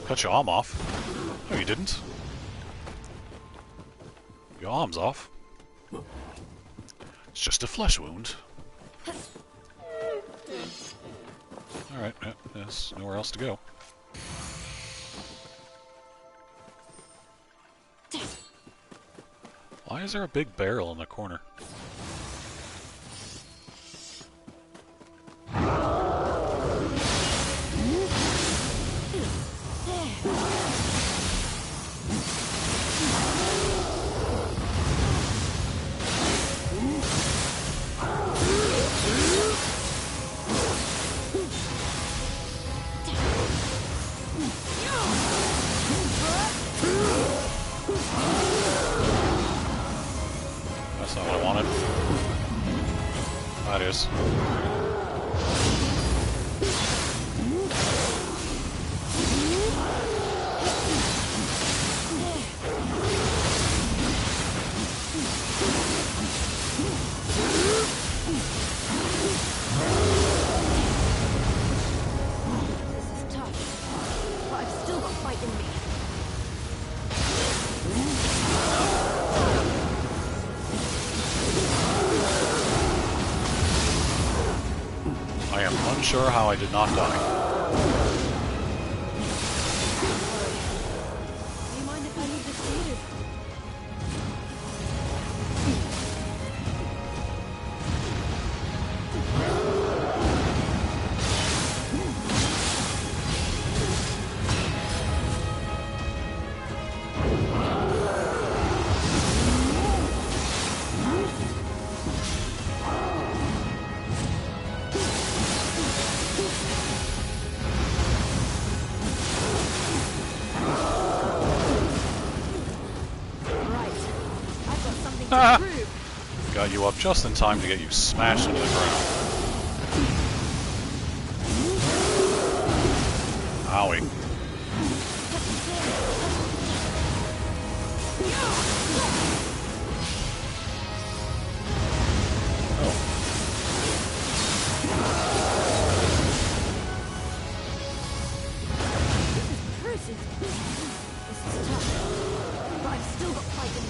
Cut your arm off. No, you didn't. Your arm's off. It's just a flesh wound. Alright, yeah, there's nowhere else to go. Why is there a big barrel in the corner? That's not what I wanted. That is. This is tough, but I've still got fight in me. I am unsure how I did not die. Do you mind if I leave this to you? Got you up just in time to get you smashed into the ground. Owie. This is tough, but I've still got fight in me.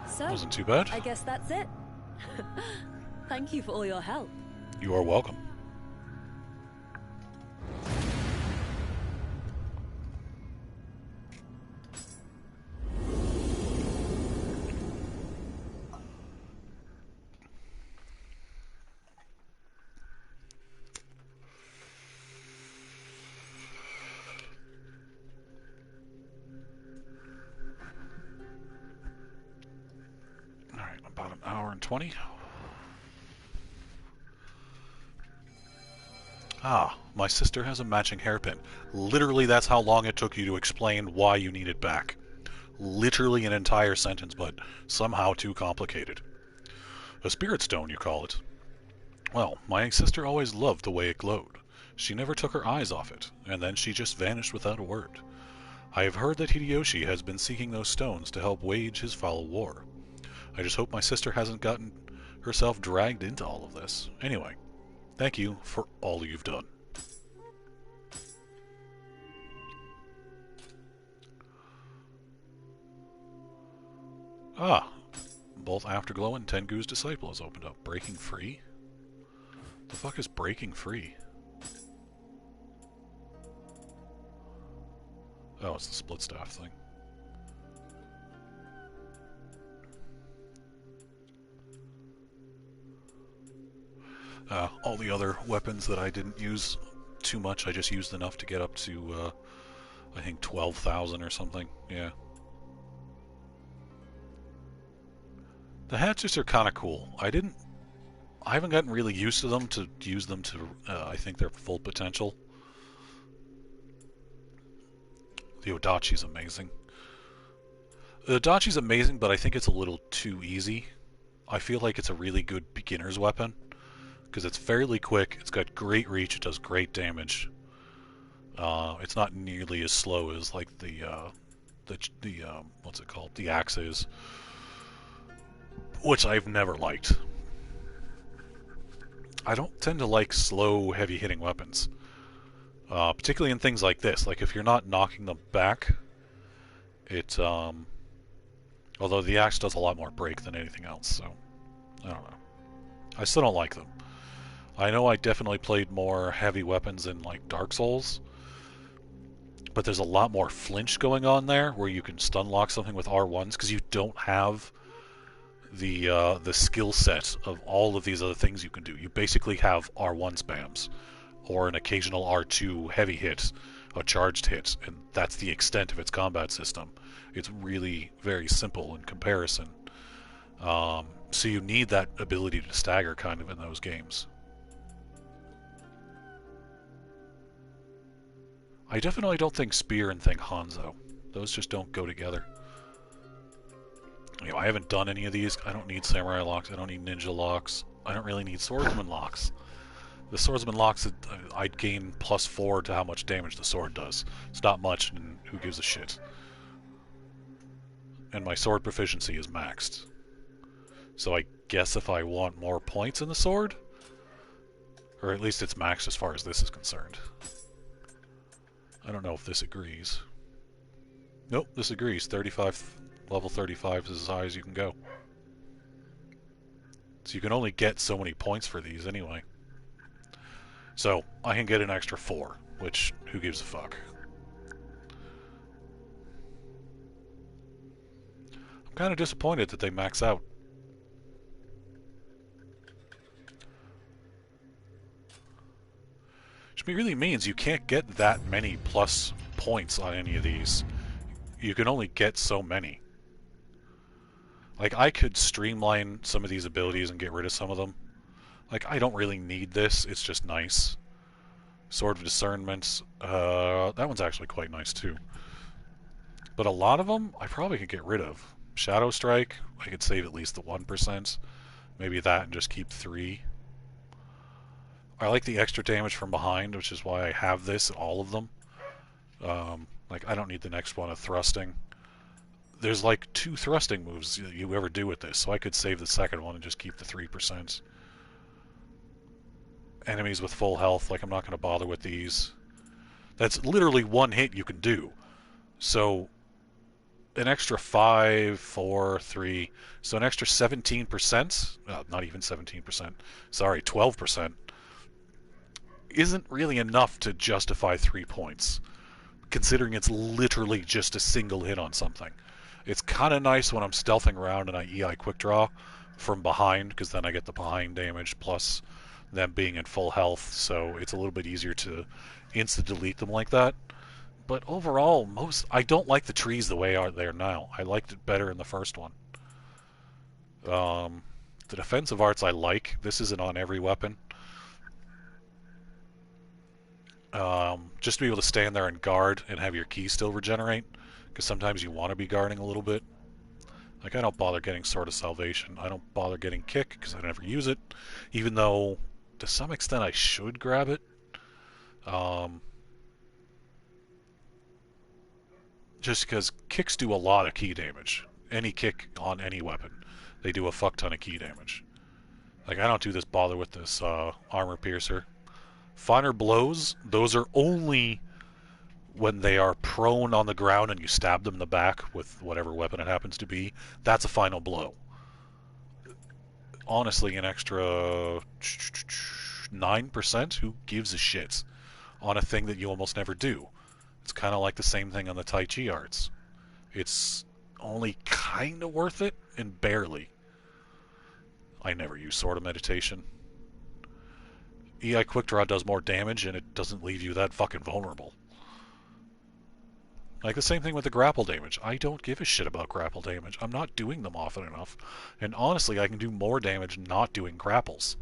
So, wasn't too bad. I guess that's it. Thank you for all your help. You are welcome. Alright, about an hour and 20. Ah, my sister has a matching hairpin. Literally, that's how long it took you to explain why you need it back. Literally an entire sentence, but somehow too complicated. A spirit stone, you call it. Well, my sister always loved the way it glowed. She never took her eyes off it, and then she just vanished without a word. I have heard that Hideyoshi has been seeking those stones to help wage his foul war. I just hope my sister hasn't gotten herself dragged into all of this. Anyway, thank you for all you've done. Ah, both Afterglow and Tengu's disciple has opened up. Breaking free? The fuck is breaking free? Oh, it's the split staff thing. All the other weapons that I didn't use too much, I just used enough to get up to, I think 12,000 or something. Yeah. The hatchets are kind of cool. I haven't gotten really used to them to use them to, I think, their full potential. The Odachi's amazing. The Odachi's amazing, but I think it's a little too easy. I feel like it's a really good beginner's weapon, because it's fairly quick, it's got great reach, it does great damage. It's not nearly as slow as, like, the what's it called? The axe is, which I've never liked. I don't tend to like slow, heavy-hitting weapons. Particularly in things like this. Like, if you're not knocking them back, it, although the axe does a lot more break than anything else, so, I don't know. I still don't like them. I know I definitely played more heavy weapons in, like, Dark Souls, but there's a lot more flinch going on there, where you can stun lock something with R1s, because you don't have the skill set of all of these other things you can do. You basically have R1 spams, or an occasional R2 heavy hit, a charged hit, and that's the extent of its combat system. It's really very simple in comparison. So you need that ability to stagger kind of in those games. I definitely don't think Spear and think Hanzo. Those just don't go together. You know, I haven't done any of these. I don't need Samurai locks. I don't need Ninja locks. I don't really need Swordsman locks. The Swordsman locks, I'd gain +4 to how much damage the sword does. It's not much, and who gives a shit? And my sword proficiency is maxed. So I guess if I want more points in the sword, or at least it's maxed as far as this is concerned. I don't know if this agrees. Nope, this agrees. 35, level 35 is as high as you can go. So you can only get so many points for these anyway. So I can get an extra 4, which, who gives a fuck? I'm kind of disappointed that they max out. Which really means you can't get that many plus points on any of these. You can only get so many. Like, I could streamline some of these abilities and get rid of some of them. Like, I don't really need this, it's just nice. Sword of Discernment, that one's actually quite nice too. But a lot of them, I probably could get rid of. Shadow Strike, I could save at least the 1%. Maybe that and just keep 3. I like the extra damage from behind, which is why I have this in all of them. Like, I don't need the next one of thrusting. There's like 2 thrusting moves you ever do with this, so I could save the second one and just keep the 3%. Enemies with full health, like, I'm not going to bother with these. That's literally one hit you can do. So, an extra 5, 4, 3, so an extra 17%, not even 17%, sorry, 12%, isn't really enough to justify 3 points, considering it's literally just a single hit on something. It's kind of nice when I'm stealthing around and I EI quick draw from behind, because then I get the behind damage plus them being in full health, so it's a little bit easier to insta-delete them like that. But overall, I don't like the trees the way they are now. I liked it better in the first one. The defensive arts I like. This isn't on every weapon. Just to be able to stand there and guard and have your key still regenerate, because sometimes you want to be guarding a little bit. Like, I don't bother getting Sword of Salvation. I don't bother getting Kick, because I never use it, even though, to some extent, I should grab it. Just because kicks do a lot of key damage. Any kick on any weapon, they do a fuck ton of key damage. Like, I don't do this bother with this armor piercer. Finer blows, those are only when they are prone on the ground and you stab them in the back with whatever weapon it happens to be. That's a final blow. Honestly, an extra 9%, who gives a shit on a thing that you almost never do? It's kind of like the same thing on the Tai Chi arts. It's only kind of worth it, and barely. I never use Sword of Meditation. EI Quick Draw does more damage, and it doesn't leave you that fucking vulnerable. Like the same thing with the grapple damage. I don't give a shit about grapple damage. I'm not doing them often enough. And honestly, I can do more damage not doing grapples.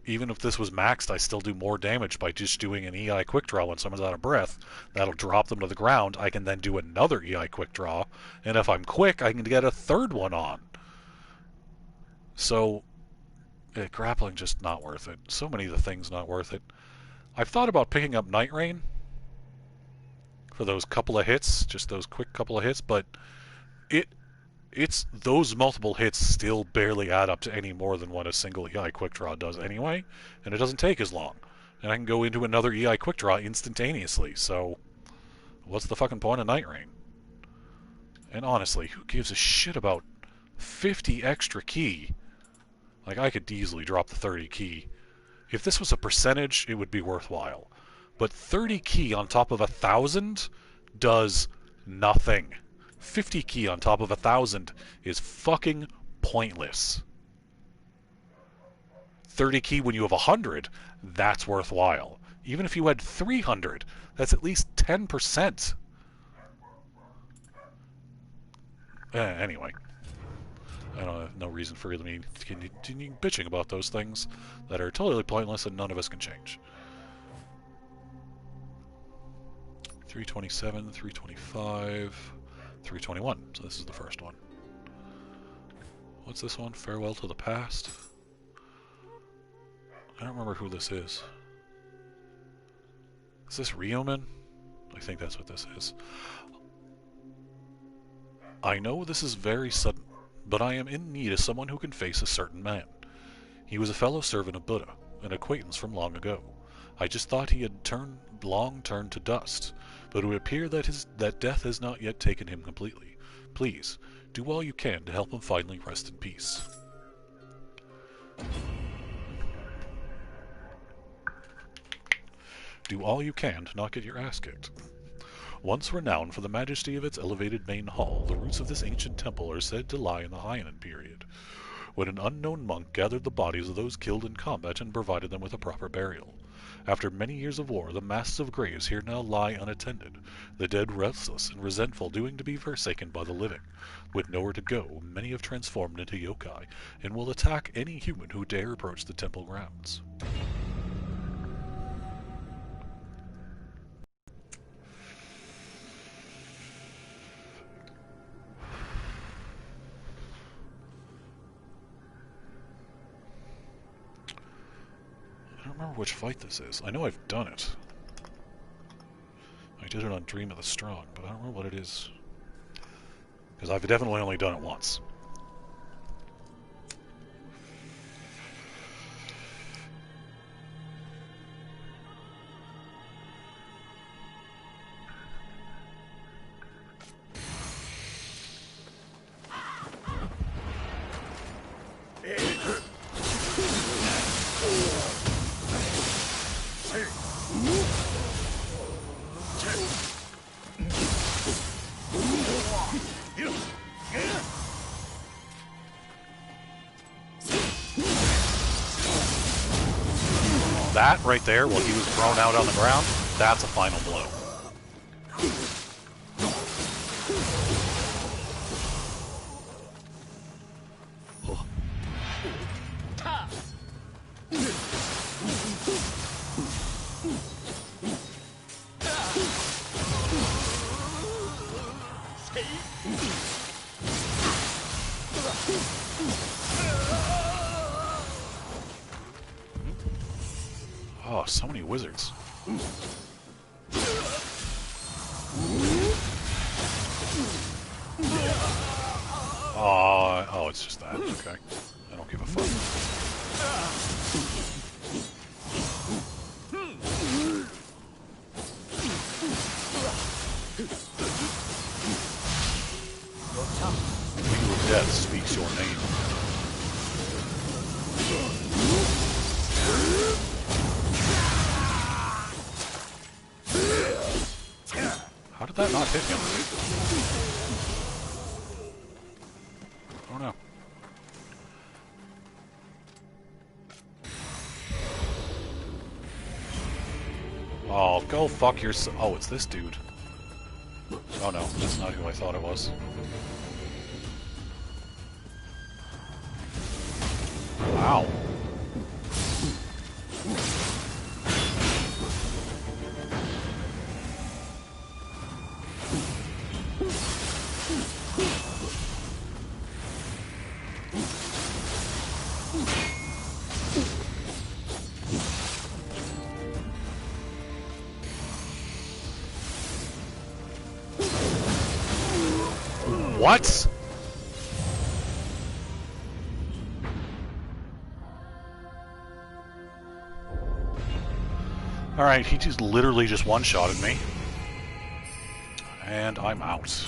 Even if this was maxed, I still do more damage by just doing an EI Quick Draw when someone's out of breath. That'll drop them to the ground. I can then do another EI Quick Draw, and if I'm quick, I can get a third one on. So, grappling just not worth it. So many of the things not worth it. I've thought about picking up Night Rain for those couple of hits, just those quick couple of hits, but it's those multiple hits still barely add up to any more than what a single EI Quick Draw does anyway, and it doesn't take as long. And I can go into another EI Quick Draw instantaneously, so what's the fucking point of Night Rain? And honestly, who gives a shit about 50 extra key? Like, I could easily drop the 30 key. If this was a percentage, it would be worthwhile. But 30 key on top of 1,000 does nothing. 50 key on top of 1,000 is fucking pointless. 30 key when you have 100, that's worthwhile. Even if you had 300, that's at least 10%. Anyway, I don't have no reason for me to continue bitching about those things that are totally pointless and none of us can change. 327, 325, 321. So this is the first one. What's this one? Farewell to the Past. I don't remember who this is. Is this Ryomen? I think that's what this is. I know this is very sudden, but I am in need of someone who can face a certain man. He was a fellow servant of Buddha, an acquaintance from long ago. I just thought he had long turned to dust, but it would appear that death has not yet taken him completely. Please, do all you can to help him finally rest in peace. Do all you can to not get your ass kicked. Once renowned for the majesty of its elevated main hall, the roots of this ancient temple are said to lie in the Heian period, when an unknown monk gathered the bodies of those killed in combat and provided them with a proper burial. After many years of war, the massive graves here now lie unattended, the dead restless and resentful doing to be forsaken by the living. With nowhere to go, many have transformed into yokai, and will attack any human who dare approach the temple grounds. I don't remember which fight this is. I know I've done it. I did it on Dream of the Strong, but I don't remember what it is. Because I've definitely only done it once. That right there, while he was thrown out on the ground, that's a final blow. Oh, so many wizards. Oh, it's just that. Okay. I don't give a fuck. Wheel of Death speaks your name. How did that not hit him? Oh no. Oh, go fuck yourself. Oh, it's this dude. Oh no, that's not who I thought it was. Wow. What? Alright, he just literally just one-shotted me. And I'm out.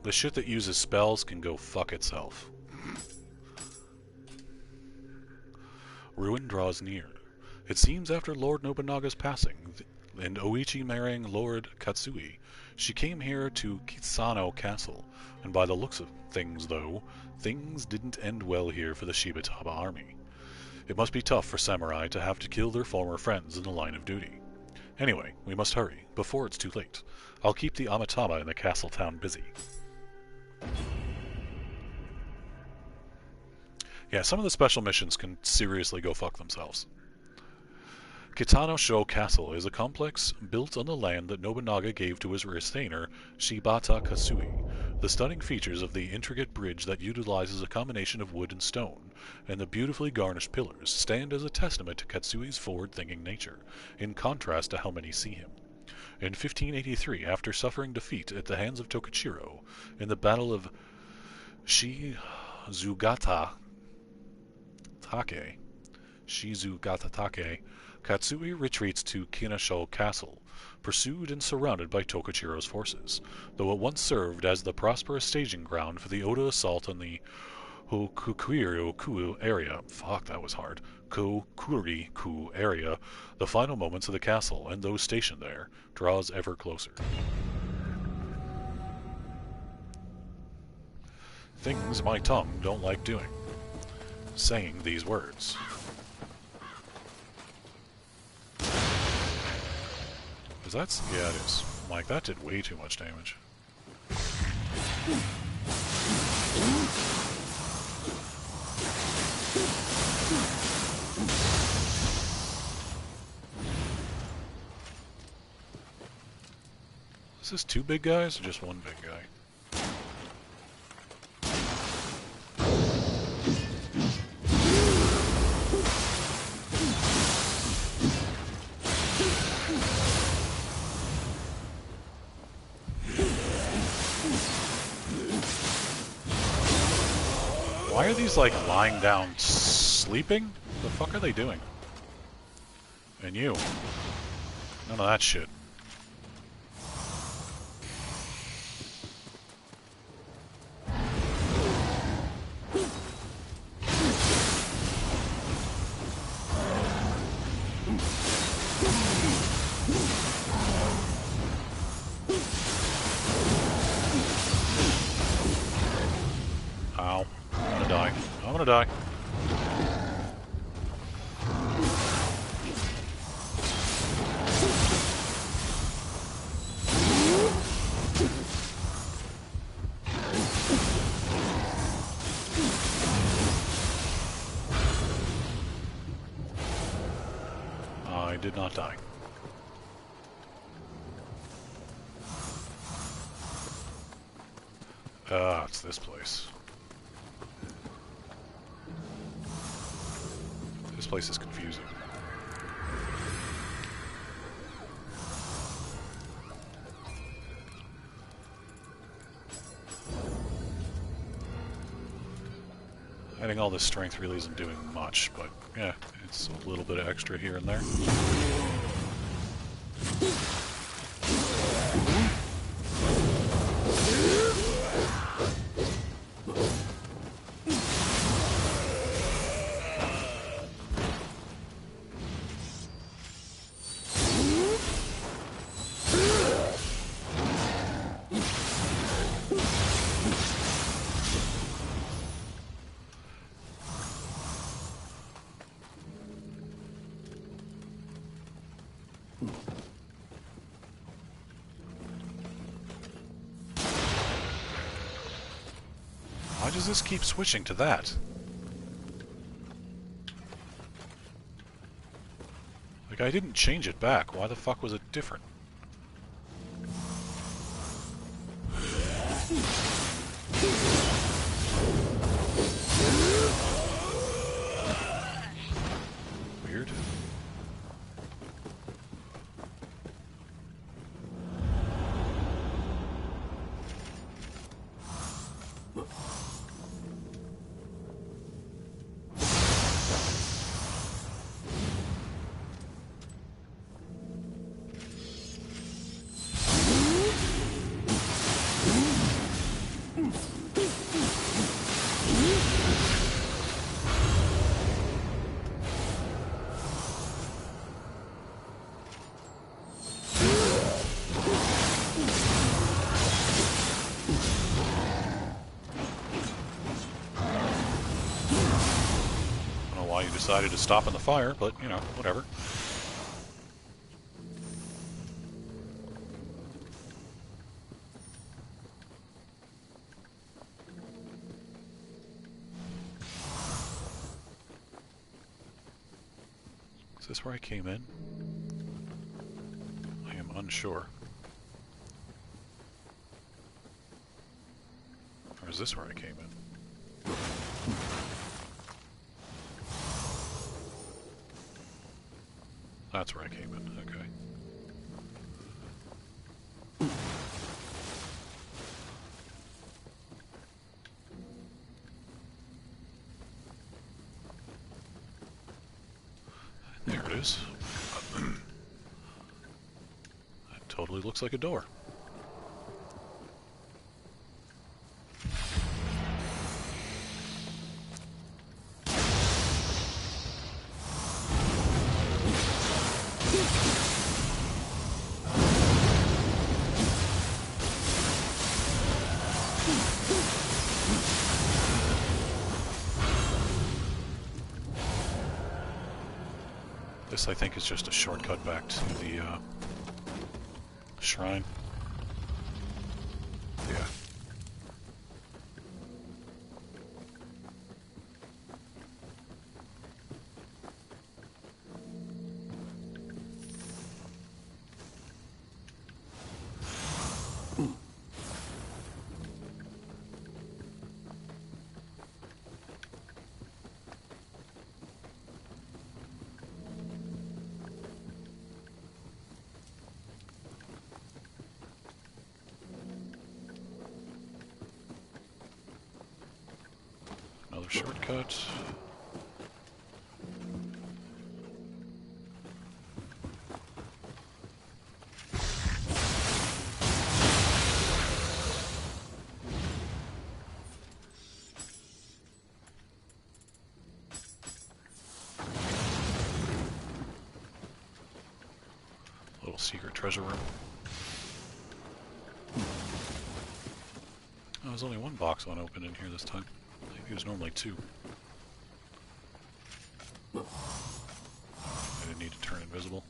The shit that uses spells can go fuck itself. Ruin draws near. It seems after Lord Nobunaga's passing, and Oichi marrying Lord Katsui, she came here to Kisano Castle, and by the looks of things, though, things didn't end well here for the Shibataba army. It must be tough for samurai to have to kill their former friends in the line of duty. Anyway, we must hurry, before it's too late. I'll keep the Amatama in the castle town busy. Yeah, some of the special missions can seriously go fuck themselves. Kitano-sho Castle is a complex built on the land that Nobunaga gave to his retainer, Shibata Kasui. The stunning features of the intricate bridge that utilizes a combination of wood and stone, and the beautifully garnished pillars, stand as a testament to Katsui's forward-thinking nature, in contrast to how many see him. In 1583, after suffering defeat at the hands of Tokichiro in the Battle of Shizugata Take, Katsui retreats to Kinasho Castle, pursued and surrounded by Tokichiro's forces, though it once served as the prosperous staging ground for the Oda assault on the Kokuriku area. Fuck, that was hard. Kokuriku area. The final moments of the castle, and those stationed there, draws ever closer. Things my tongue don't like doing. Saying these words. Is that? Yeah, it is. Like, that did way too much damage. Is this two big guys or just one big guy? Why are these, like, lying down sleeping? The fuck are they doing? And you. None of that shit. gonna die. I did not die. Ah, it's this place. This place is confusing. Adding all this strength really isn't doing much, but yeah, it's a little bit of extra here and there. Why does this keep switching to that? Like, I didn't change it back. Why the fuck was it different? Weird. Why you decided to stop in the fire, but, you know, whatever. Is this where I came in? I am unsure. Or is this where I came in? That's where I came in, okay. There it is. That totally looks like a door. This, I think, is just a shortcut back to the shrine. Yeah. Another shortcut. Little secret treasure room. Oh, there's only one box unopened in here this time. I think there's normally two. invisible.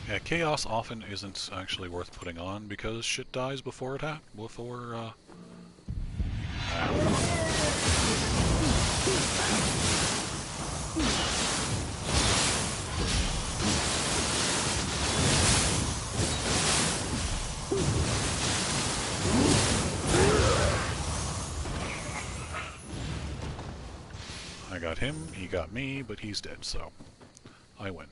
Yeah, chaos often isn't actually worth putting on because shit dies before it I got him, he got me, but he's dead, so I win.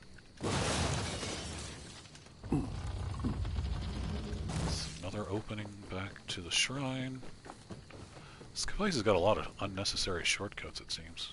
Another opening back to the shrine. This place has got a lot of unnecessary shortcuts, it seems.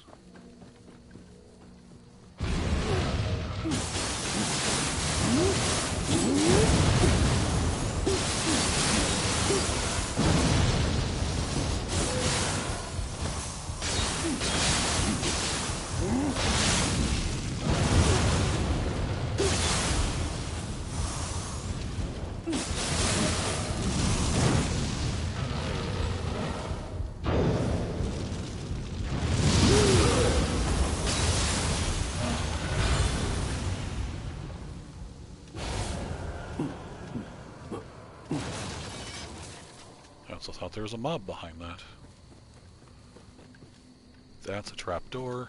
I also thought there was a mob behind that. That's a trapdoor.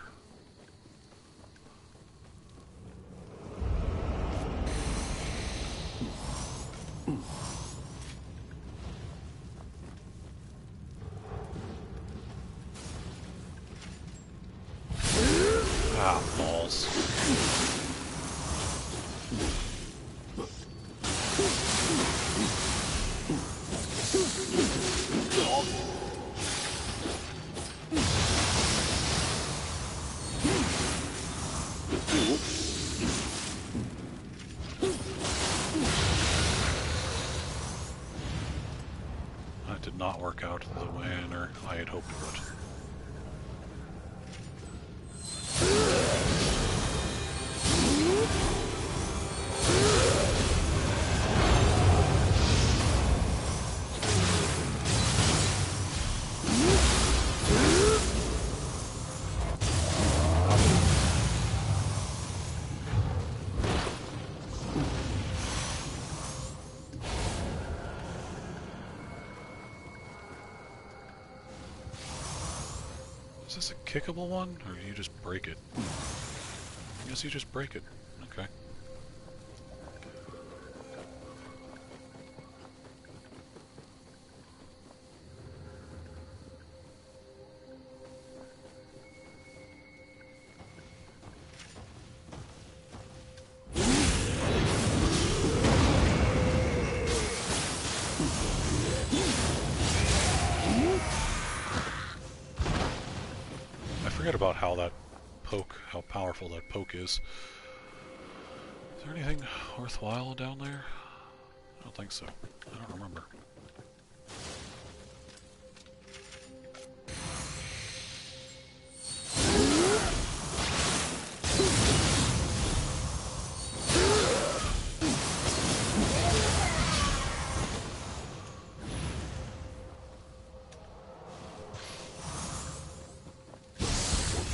Ah, balls. That did not work out the manner I had hoped it would. Is this a kickable one, or do you just break it? I guess you just break it. Okay. I forget about how powerful that poke is. Is there anything worthwhile down there? I don't think so. I don't remember.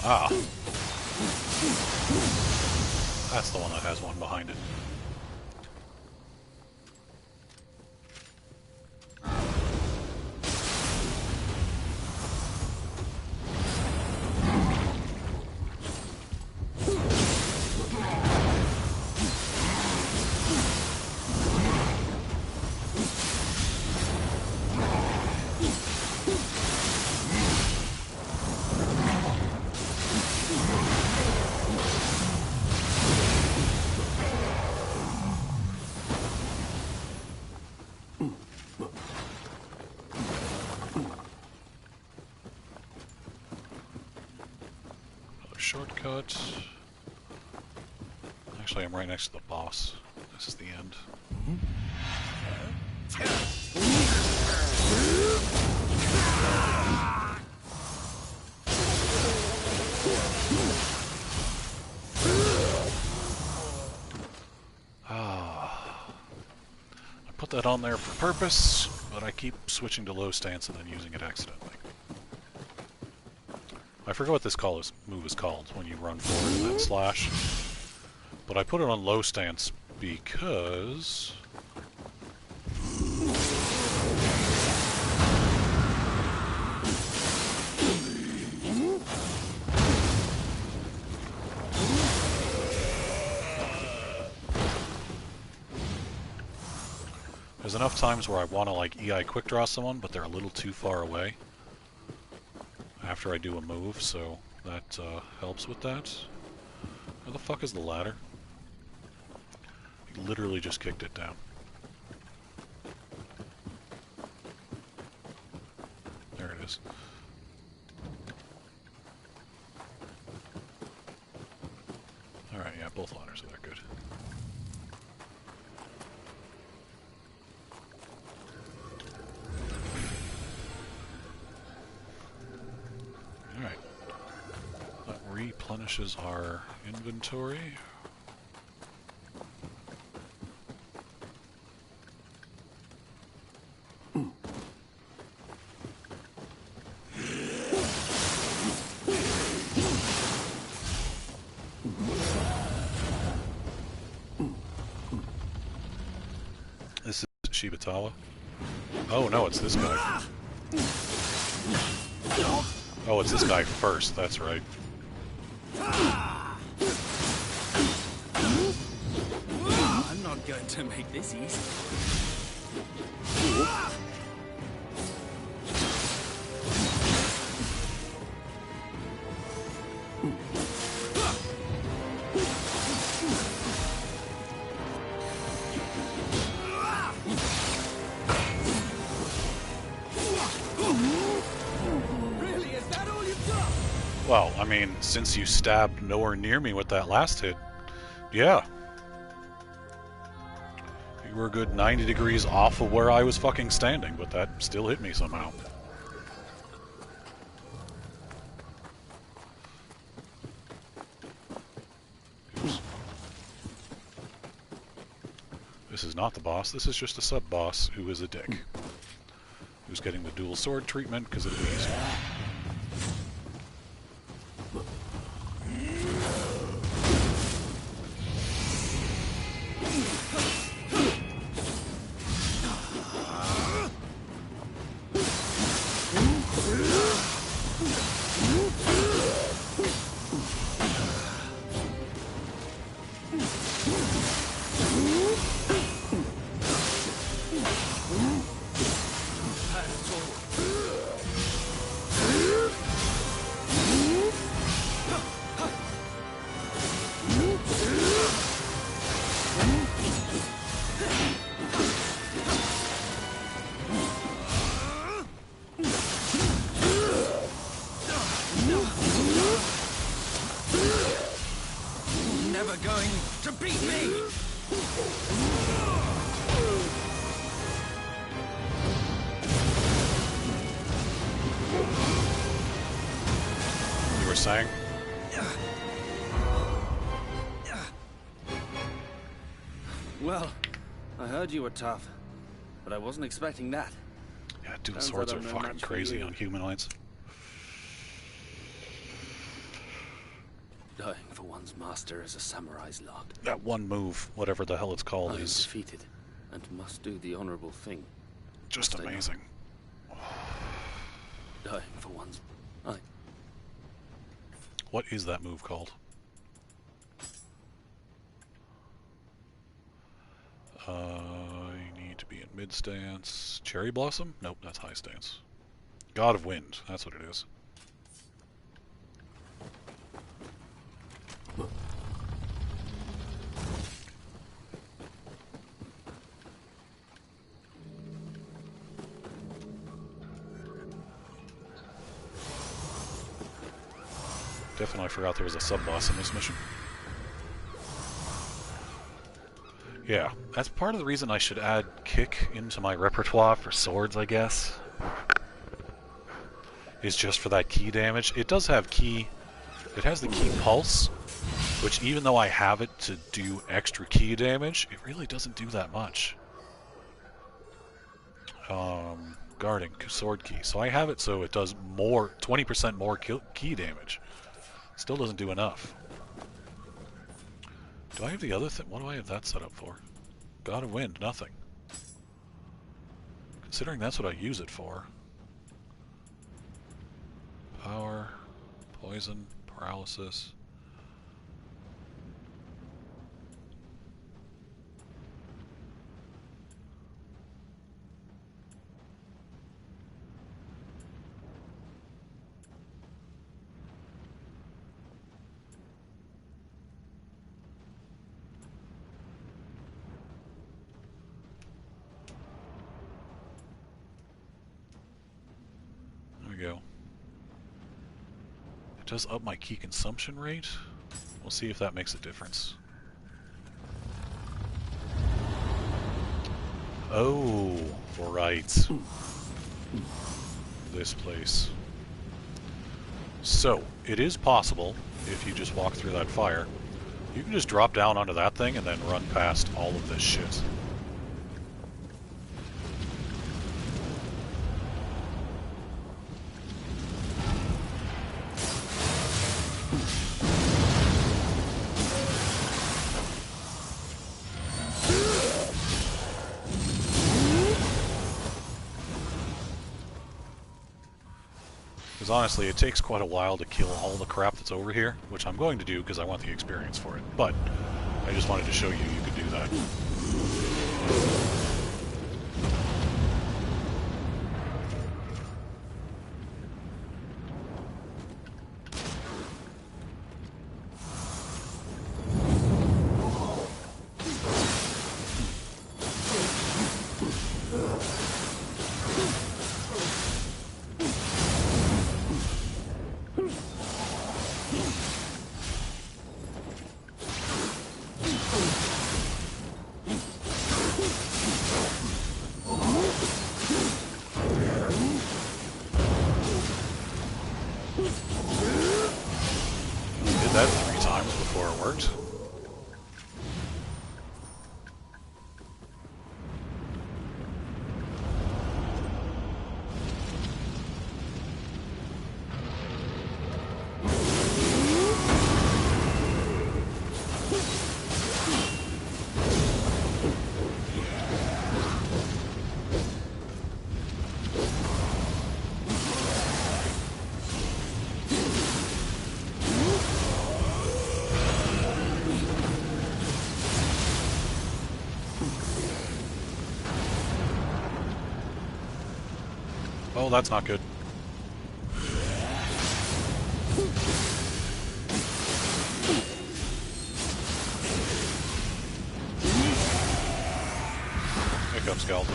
Ah. That's the one that has one behind it. Shortcut. Actually, I'm right next to the boss. This is the end. put that on there for purpose, but I keep switching to low stance and then using it accidentally. I forget what this move is called when you run forward and then slash. But I put it on low stance because... there's enough times where I want to like EI quick draw someone, but they're a little too far away after I do a move, so that helps with that. Where the fuck is the ladder? He literally just kicked it down. There it is. Alright, yeah, both ladders are there, good. Alright. That replenishes our inventory. This is Shibatawa. Oh no, it's this guy. Oh, it's this guy first, that's right. I'm not going to make this easy. Well, I mean, since you stabbed nowhere near me with that last hit, yeah. You were a good 90 degrees off of where I was fucking standing, but that still hit me somehow. Oops. This is not the boss, this is just a sub-boss who is a dick. Who's getting the dual sword treatment because it'll be easier. Never going to beat me! You were saying? Well, I heard you were tough, but I wasn't expecting that. Yeah, dual Turns swords out are I'm no fucking match for crazy you. on humanoids. Dying for one's master is a samurai's lot. That one move, whatever the hell it's called, I am is defeated, and must do the honorable thing. just Must I not? amazing. Dying for one's... What is that move called? You need to be in mid stance. Cherry Blossom? Nope, that's high stance. God of Wind, that's what it is. Definitely forgot there was a sub-boss in this mission. Yeah, that's part of the reason I should add kick into my repertoire for swords, I guess. Is just for that key damage. It does have key... It has the key pulse, which even though I have it to do extra key damage, it really doesn't do that much. guarding sword key. So I have it so it does more, 20% more key damage. Still doesn't do enough. Do I have the other thing? What do I have that set up for? God of Wind, nothing. Considering that's what I use it for. Power, poison, paralysis. There we go. It does up my key consumption rate. We'll see if that makes a difference. Oh, right. This place. So, it is possible, if you just walk through that fire, you can just drop down onto that thing and then run past all of this shit. Because honestly, it takes quite a while to kill all the crap that's over here, which I'm going to do because I want the experience for it. But I just wanted to show you could do that. That 3 times before it worked. Oh, that's not good. Here comes Skeleton.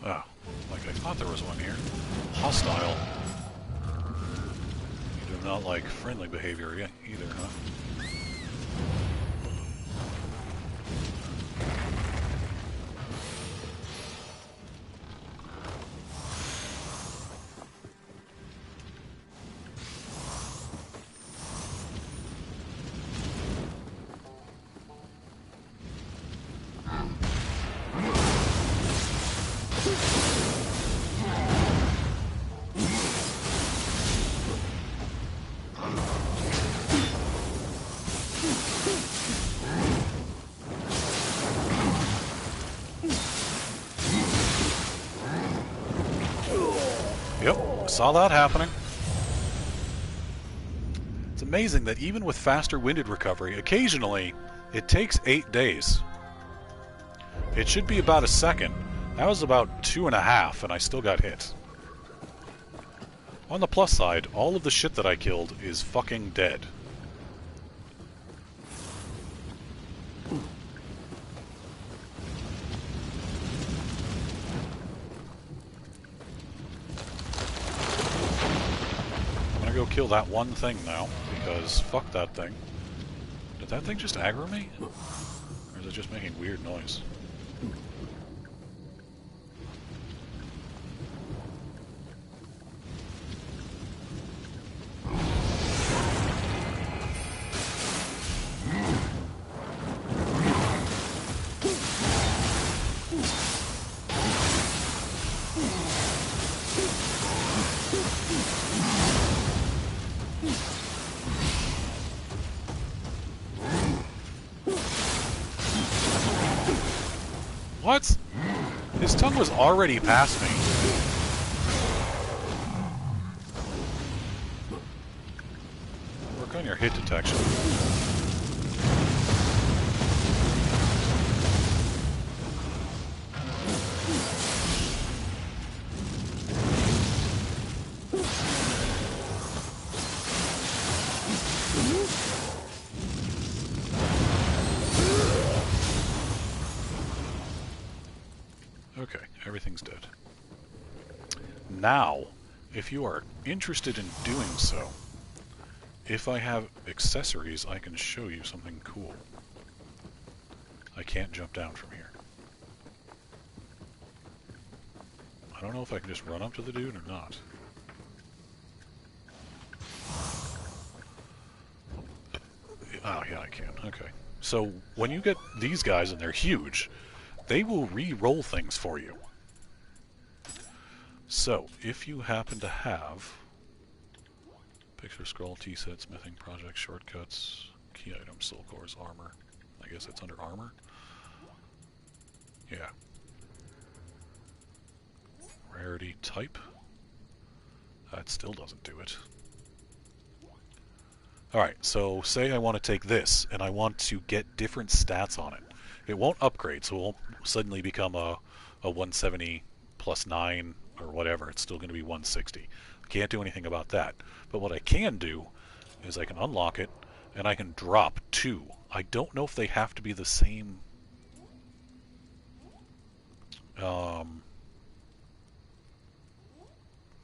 Oh, like I thought there was one here. Hostile. You do not like friendly behavior either, huh? Yep, saw that happening. It's amazing that even with faster winded recovery, occasionally it takes 8 days. It should be about a second. That was about 2.5, and I still got hit. On the plus side, all of the shit that I killed is fucking dead. I'm gonna go kill that one thing now, because fuck that thing. Did that thing just aggro me? Or is it just making weird noise? What? His tongue was already past me. Work on your hit detection. Okay, everything's dead. Now, if you are interested in doing so, if I have accessories, I can show you something cool. I can't jump down from here. I don't know if I can just run up to the dude or not. Oh, yeah, I can. Okay. So, when you get these guys, and they're huge, they will re-roll things for you. So, if you happen to have picture, scroll, T-set, smithing, project, shortcuts, key items, soul cores, armor. I guess that's under armor. Yeah. Rarity type. That still doesn't do it. Alright, so say I want to take this, and I want to get different stats on it. It won't upgrade, so it won't suddenly become a 170 plus 9 or whatever. It's still going to be 160. I can't do anything about that. But what I can do is I can unlock it, and I can drop 2. I don't know if they have to be the same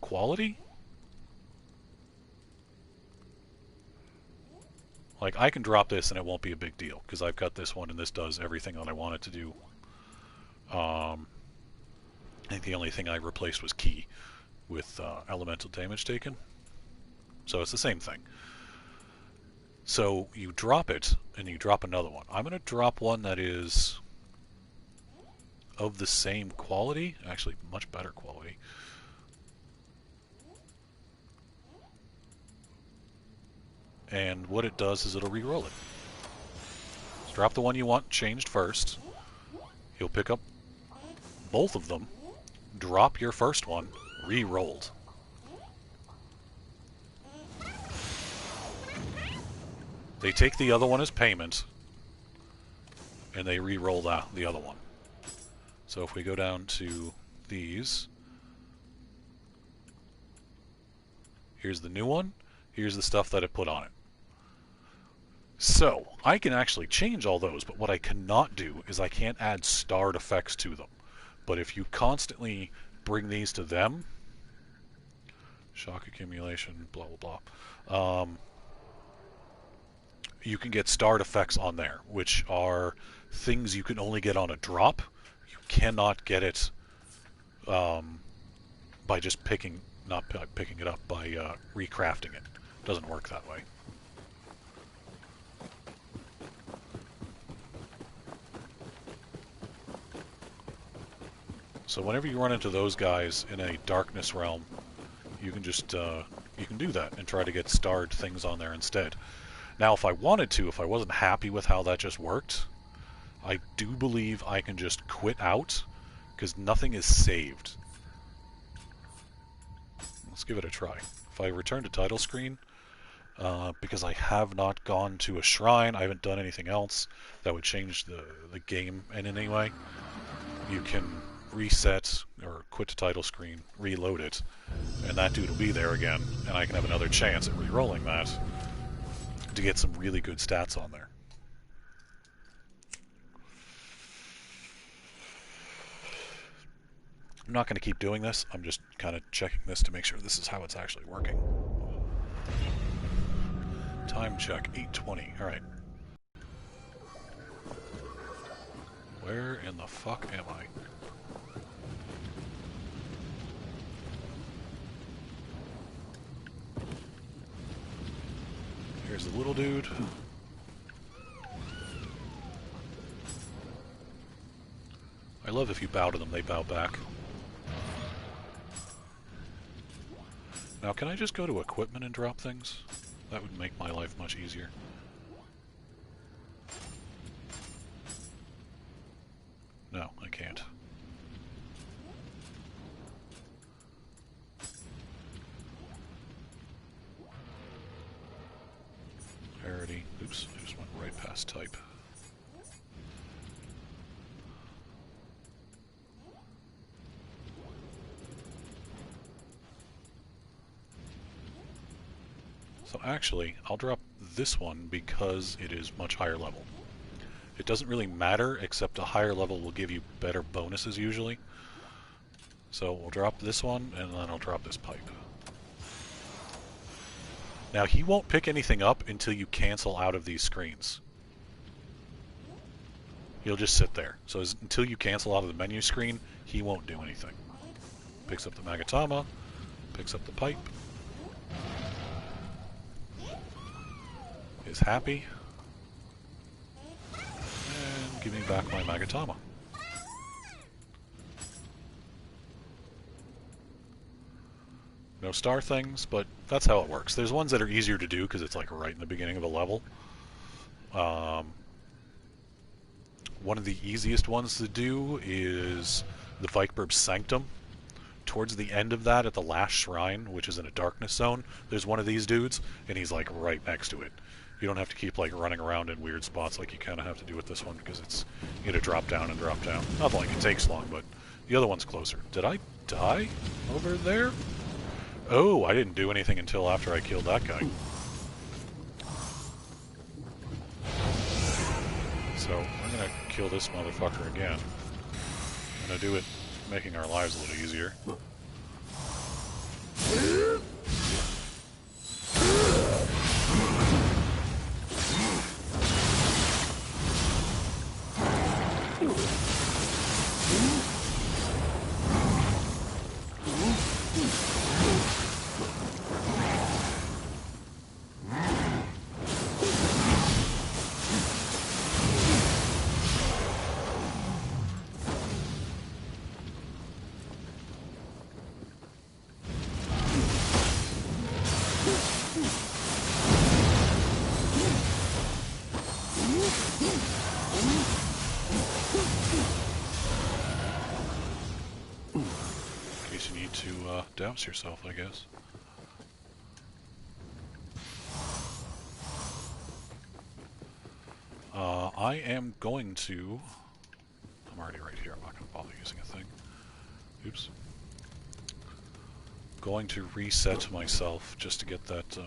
quality? Like, I can drop this and it won't be a big deal, because I've got this one and this does everything that I want it to do. I think the only thing I replaced was key with elemental damage taken. So it's the same thing. So you drop it, and you drop another one. I'm going to drop one that is of the same quality, actually much better quality. And what it does is it'll re-roll it. So drop the one you want changed first. You'll pick up both of them, drop your first one, re-rolled. They take the other one as payment, and they re-roll the other one. So if we go down to these, here's the new one, here's the stuff that it put on it. So, I can actually change all those, but what I cannot do is I can't add starred effects to them. But if you constantly bring these to them, shock accumulation, blah, blah, blah, you can get starred effects on there, which are things you can only get on a drop. You cannot get it by just not picking it up, by recrafting it. It doesn't work that way. So whenever you run into those guys in a darkness realm, you can just you can do that and try to get starred things on there instead. Now, if I wanted to, if I wasn't happy with how that just worked, I do believe I can just quit out, because nothing is saved. Let's give it a try. If I return to title screen, because I have not gone to a shrine, I haven't done anything else that would change the game in any way, you can reset or quit the title screen, reload it, and that dude will be there again, and I can have another chance at re-rolling that to get some really good stats on there. I'm not going to keep doing this. I'm just kind of checking this to make sure this is how it's actually working. Time check, 8:20. Alright. Where in the fuck am I? Here's the little dude. I love if you bow to them, they bow back. Now, can I just go to equipment and drop things? That would make my life much easier. No, I can't. Parity. Oops, I just went right past type. So actually, I'll drop this one because it is much higher level. It doesn't really matter, except a higher level will give you better bonuses usually. So we'll drop this one, and then I'll drop this pipe. Now, he won't pick anything up until you cancel out of these screens. He'll just sit there. So until you cancel out of the menu screen, he won't do anything. Picks up the Magatama, picks up the pipe. Is happy. And give me back my Magatama. No star things, but that's how it works. There's ones that are easier to do because it's like right in the beginning of the level. One of the easiest ones to do is the Vikberg's Sanctum. Towards the end of that, at the last shrine, which is in a darkness zone, there's one of these dudes, and he's like right next to it. You don't have to keep like running around in weird spots like you kind of have to do with this one, because it's, you gotta drop down and drop down. Not like it takes long, but the other one's closer. Did I die over there? Oh, I didn't do anything until after I killed that guy. So I'm gonna kill this motherfucker again. I'm gonna do it making our lives a little easier. Douse yourself, I guess. I am going to... I'm already right here, I'm not going to bother using a thing. Oops. Going to reset myself just to get that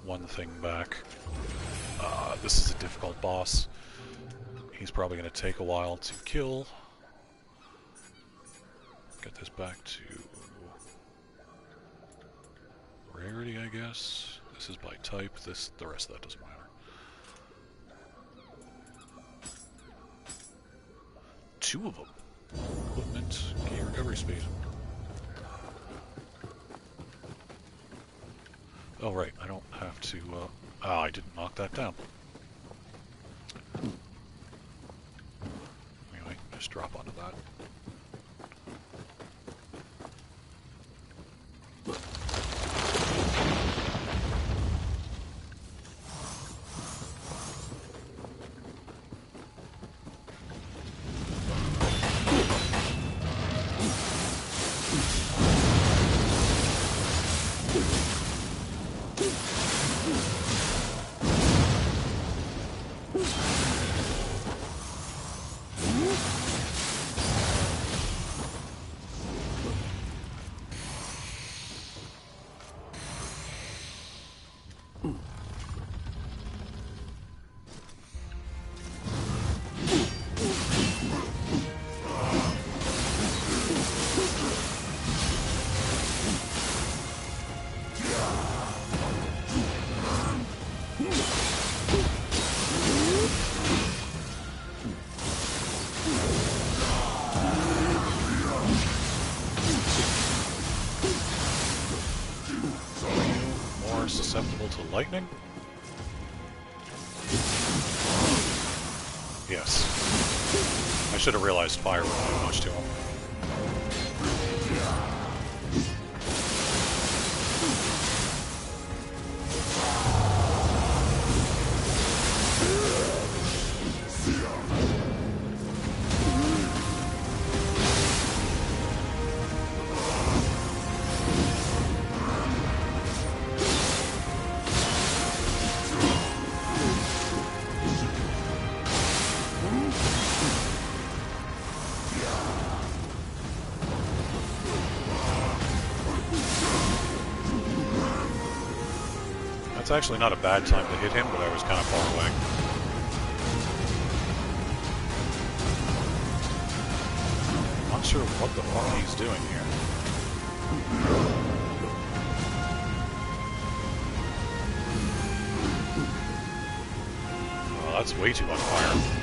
one thing back. This is a difficult boss. He's probably going to take a while to kill. Get this back to rarity, I guess. This is by type. The rest of that doesn't matter. Two of them. Equipment, key recovery speed. Oh right, I don't have to. I didn't knock that down. Anyway, just drop onto that. Susceptible to lightning? Yes. I should have realized fire would do much to him. It's actually not a bad time to hit him, but I was kind of far away. Not sure what the fuck he's doing here. Well, that's way too on fire.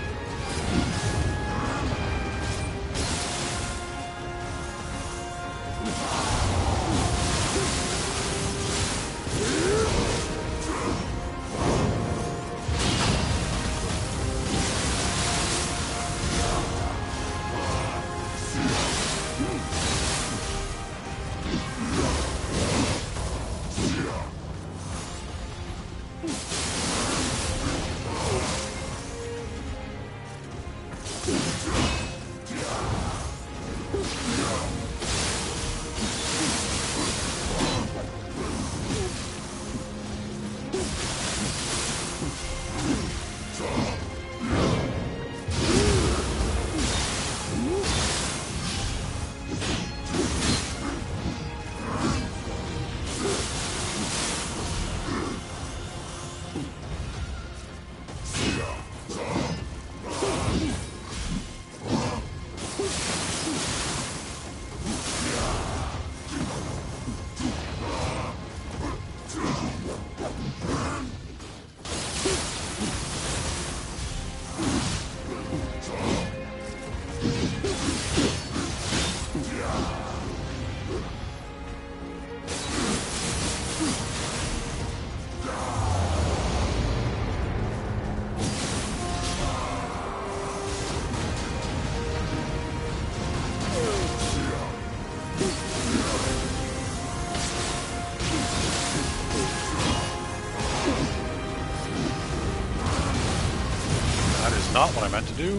Not what I meant to do.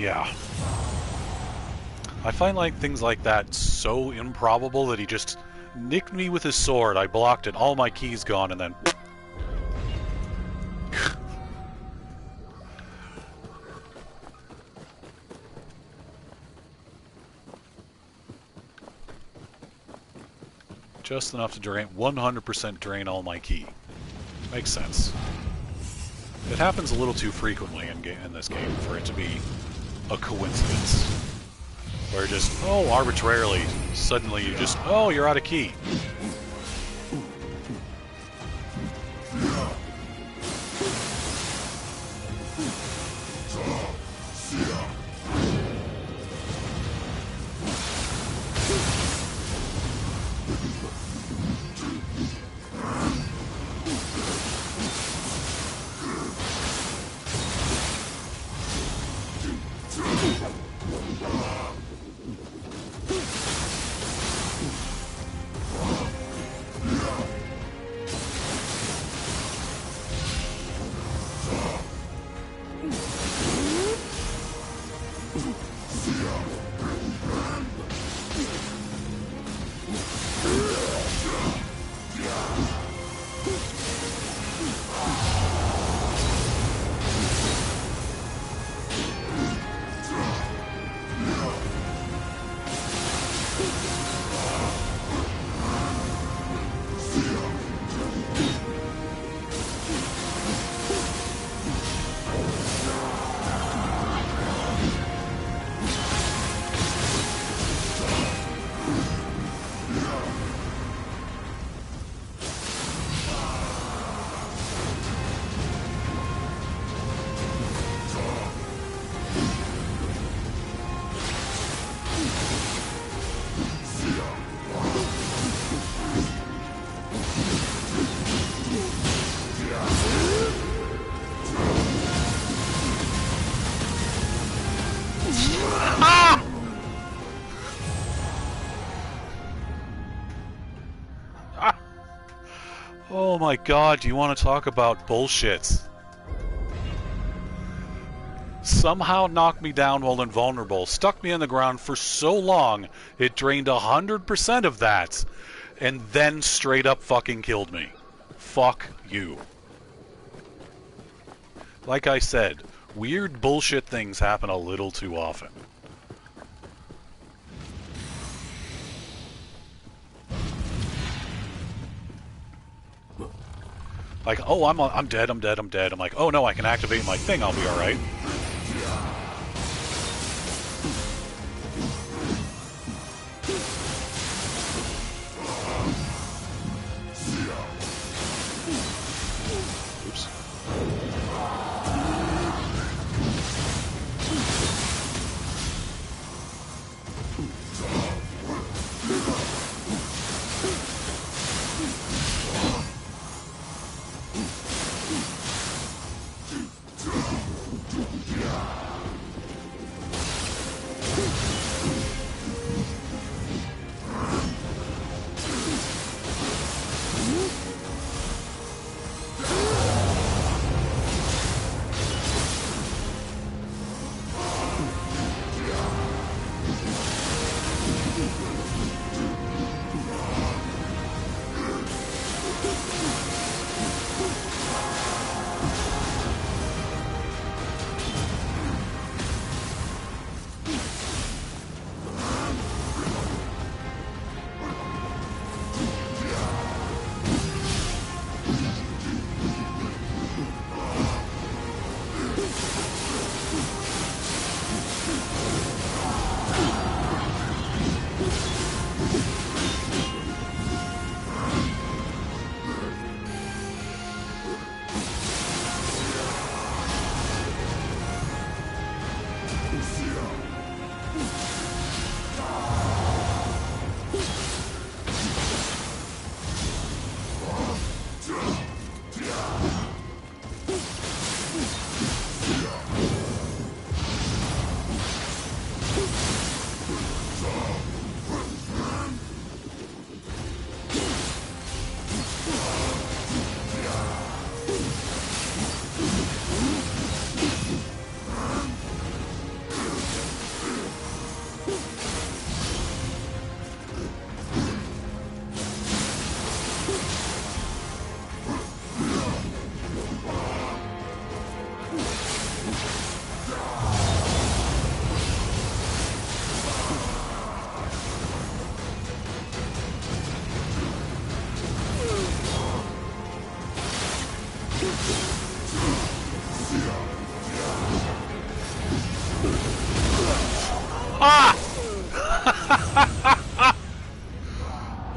Yeah. I find like things like that so improbable that he just nicked me with his sword. I blocked it, all my keys gone, and then just enough to drain 100% drain all my ki. Makes sense. It happens a little too frequently in this game for it to be a coincidence. Where just, oh, arbitrarily, suddenly you just, oh, you're out of ki. Oh my god, do you want to talk about bullshit? Somehow knocked me down while invulnerable, stuck me on the ground for so long, it drained 100% of that, and then straight up fucking killed me. Fuck you. Like I said, weird bullshit things happen a little too often. Like, oh, I'm dead, I'm dead, I'm dead. I'm like, oh no, I can activate my thing, I'll be alright. Oops.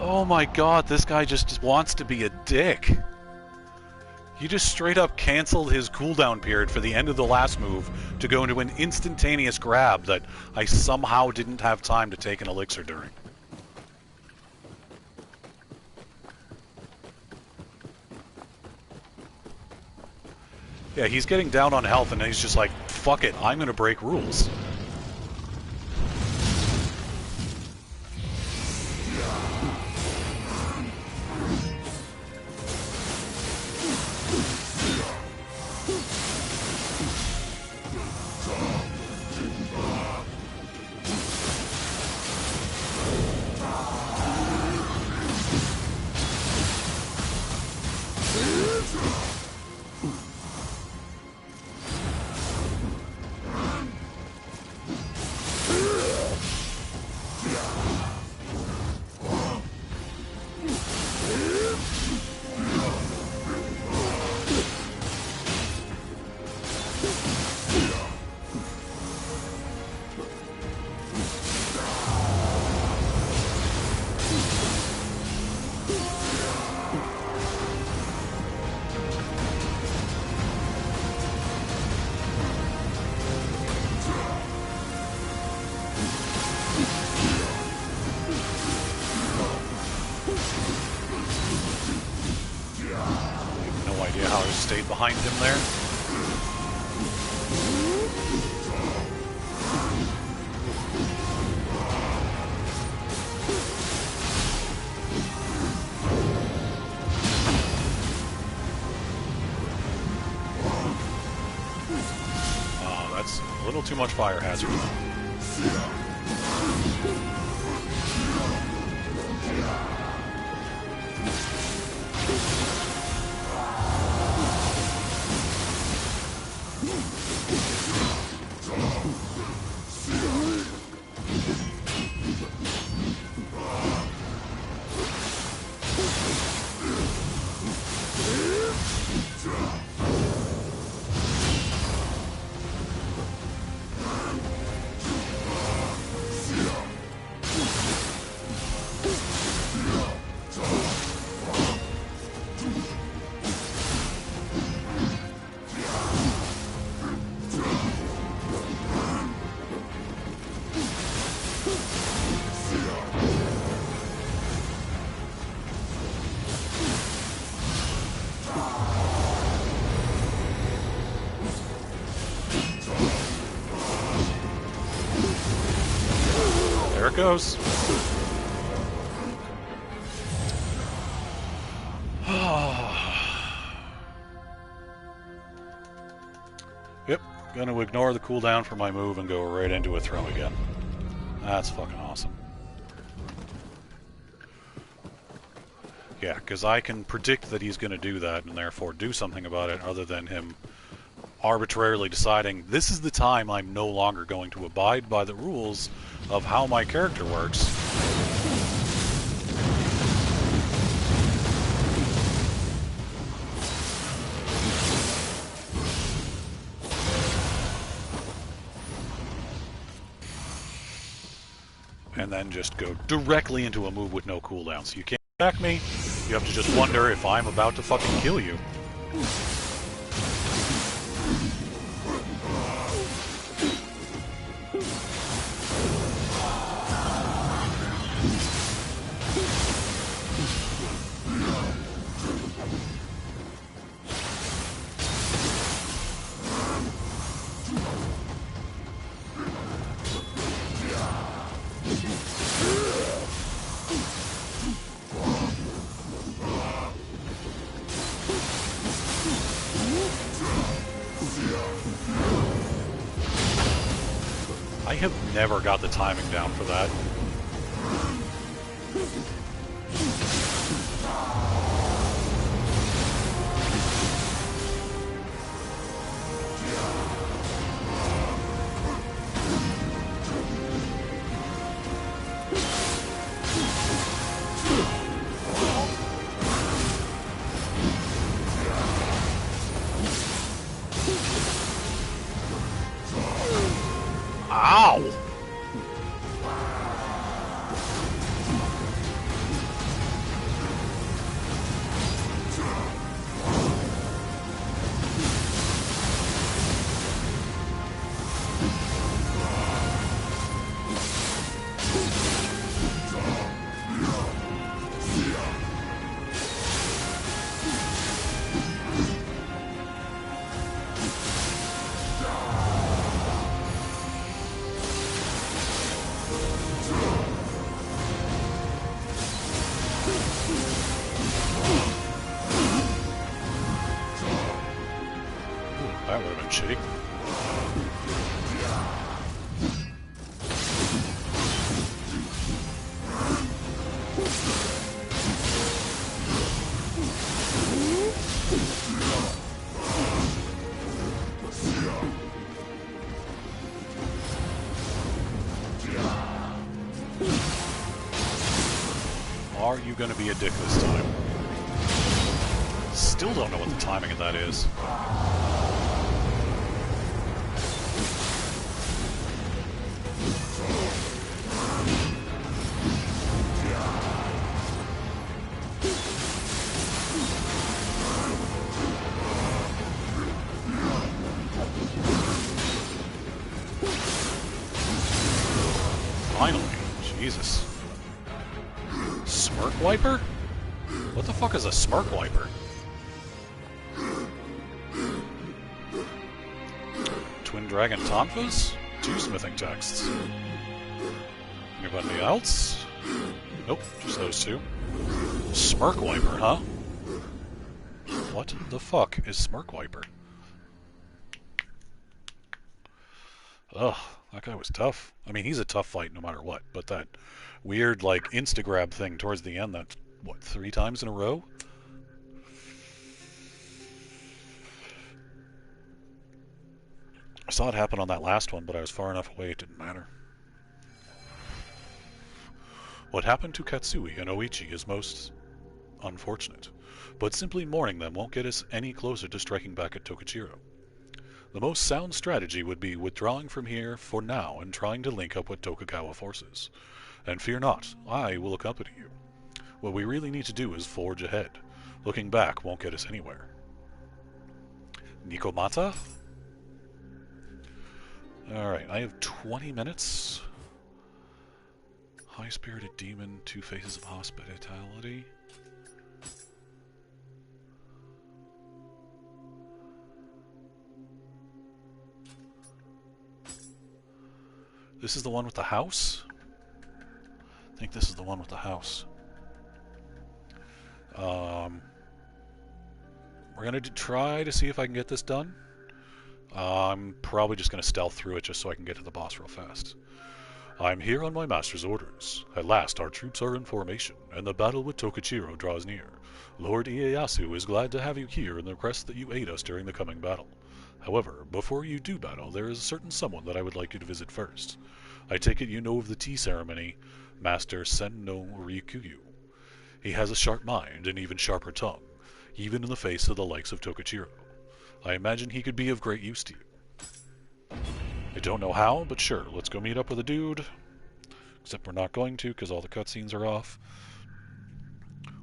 Oh my god, this guy just wants to be a dick. He just straight up canceled his cooldown period for the end of the last move to go into an instantaneous grab that I somehow didn't have time to take an elixir during. Yeah, he's getting down on health and he's just like, fuck it, I'm gonna break rules. Stayed behind him there. Oh, that's a little too much fire hazard. There it goes. Yep, gonna ignore the cooldown for my move and go right into a throw again. That's fucking awesome. Yeah, because I can predict that he's gonna do that and therefore do something about it other than him arbitrarily deciding this is the time I'm no longer going to abide by the rules of how my character works. And then just go directly into a move with no cooldown. So you can't attack me, you have to just wonder if I'm about to fucking kill you. I have never got the timing down for that. Ow! That would have been shitty. Are you going to be a dick this time? Still don't know what the timing of that is. Finally. Jesus. Smirk wiper? What the fuck is a smirk wiper? Twin Dragon Tonfas? 2 smithing texts. Anybody else? Nope, just those 2. Smirk wiper, huh? What the fuck is smirk wiper? Ugh, that guy was tough. I mean, he's a tough fight no matter what, but that weird, like, insta-grab thing towards the end, that's, what, 3 times in a row? I saw it happen on that last one, but I was far enough away it didn't matter. What happened to Katsui and Oichi is most unfortunate, but simply mourning them won't get us any closer to striking back at Tokichiro. The most sound strategy would be withdrawing from here for now and trying to link up with Tokugawa forces. And fear not, I will accompany you. What we really need to do is forge ahead. Looking back won't get us anywhere. Nikomata? Alright, I have 20 minutes. High-spirited demon, 2 faces of hospitality. This is the one with the house? I think this is the one with the house. We're gonna try to see if I can get this done. I'm probably just gonna stealth through it just so I can get to the boss real fast. I'm here on my master's orders. At last our troops are in formation, and the battle with Tokichiro draws near. Lord Ieyasu is glad to have you here and requests that you aid us during the coming battle. However, before you do battle, there is a certain someone that I would like you to visit first. I take it you know of the tea ceremony, Master Sen no Ryukyu. He has a sharp mind and even sharper tongue, even in the face of the likes of Tokichiro. I imagine he could be of great use to you. I don't know how, but sure, let's go meet up with a dude. Except we're not going to, because all the cutscenes are off.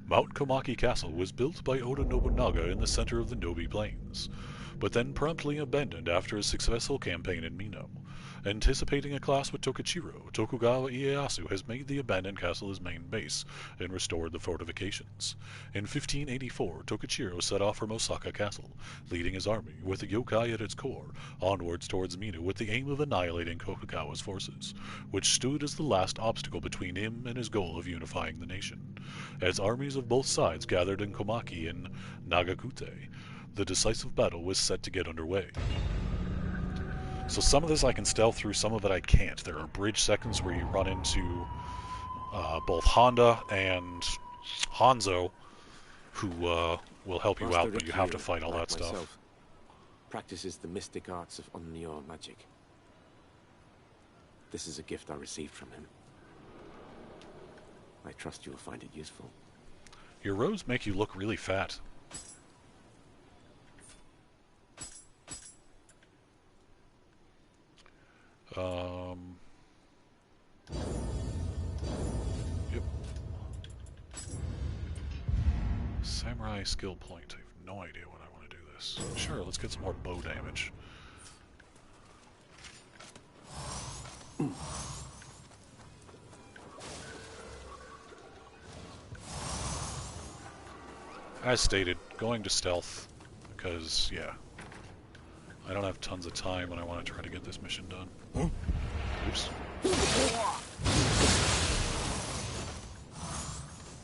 Mount Komaki Castle was built by Oda Nobunaga in the center of the Nobi Plains, but then promptly abandoned after a successful campaign in Mino. Anticipating a clash with Tokichiro, Tokugawa Ieyasu has made the abandoned castle his main base and restored the fortifications. In 1584, Tokichiro set off from Osaka Castle, leading his army, with the yokai at its core, onwards towards Mino with the aim of annihilating Tokugawa's forces, which stood as the last obstacle between him and his goal of unifying the nation. As armies of both sides gathered in Komaki and Nagakute, the decisive battle was set to get underway. So some of this I can stealth through, some of it I can't. There are bridge sections where you run into both Honda and Hanzo, who will help you out, but you have to fight all that stuff. Practices the mystic arts of Nioh magic. This is a gift I received from him. I trust you will find it useful. Your robes make you look really fat. Yep. Samurai skill point. I have no idea when I want to do this. Sure, let's get some more bow damage. As stated, going to stealth, because, yeah, I don't have tons of time and I want to try to get this mission done. Oops.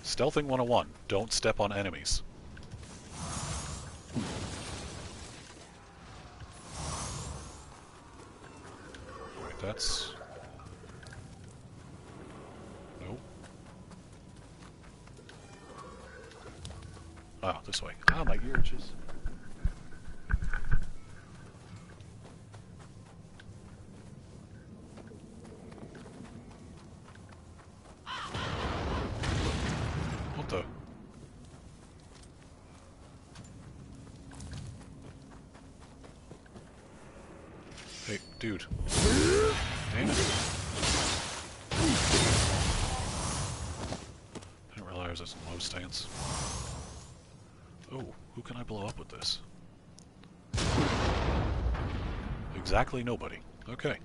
Stealthing 101, don't step on enemies. Wait, that's... Nope. Ah, this way. Ah, my ear itches. What the? Hey, dude. Damn it. Didn't realize I was in low stance. Oh, who can I blow up with this? Exactly nobody. Okay.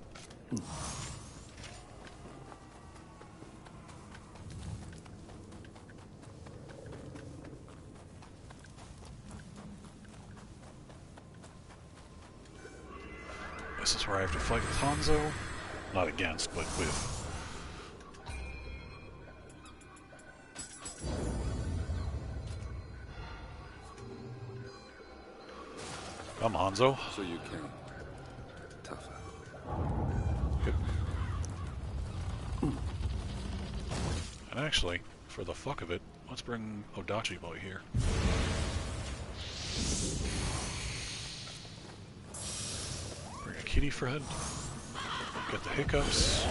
This is where I have to fight with Hanzo. Not against, but with. Come, Hanzo. So you came. Tougher. Yep. And actually, for the fuck of it, let's bring Odachi Boy here. Bring a kitty friend. Get the hiccups.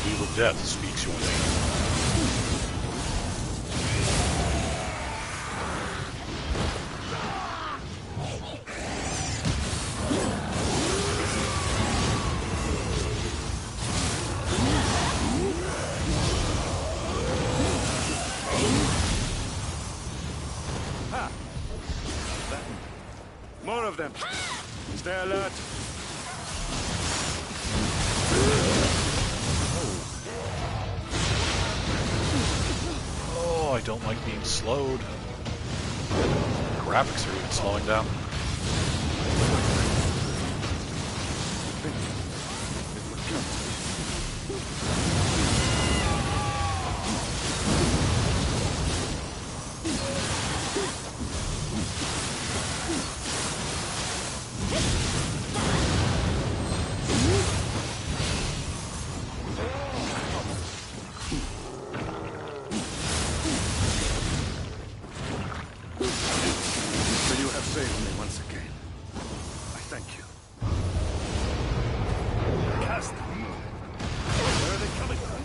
Evil death speaks your name. More of them. Stay alert. Oh, I don't like being slowed. Graphics are even slowing down. Saved me once again. I thank you. Cast them. Where are they coming from?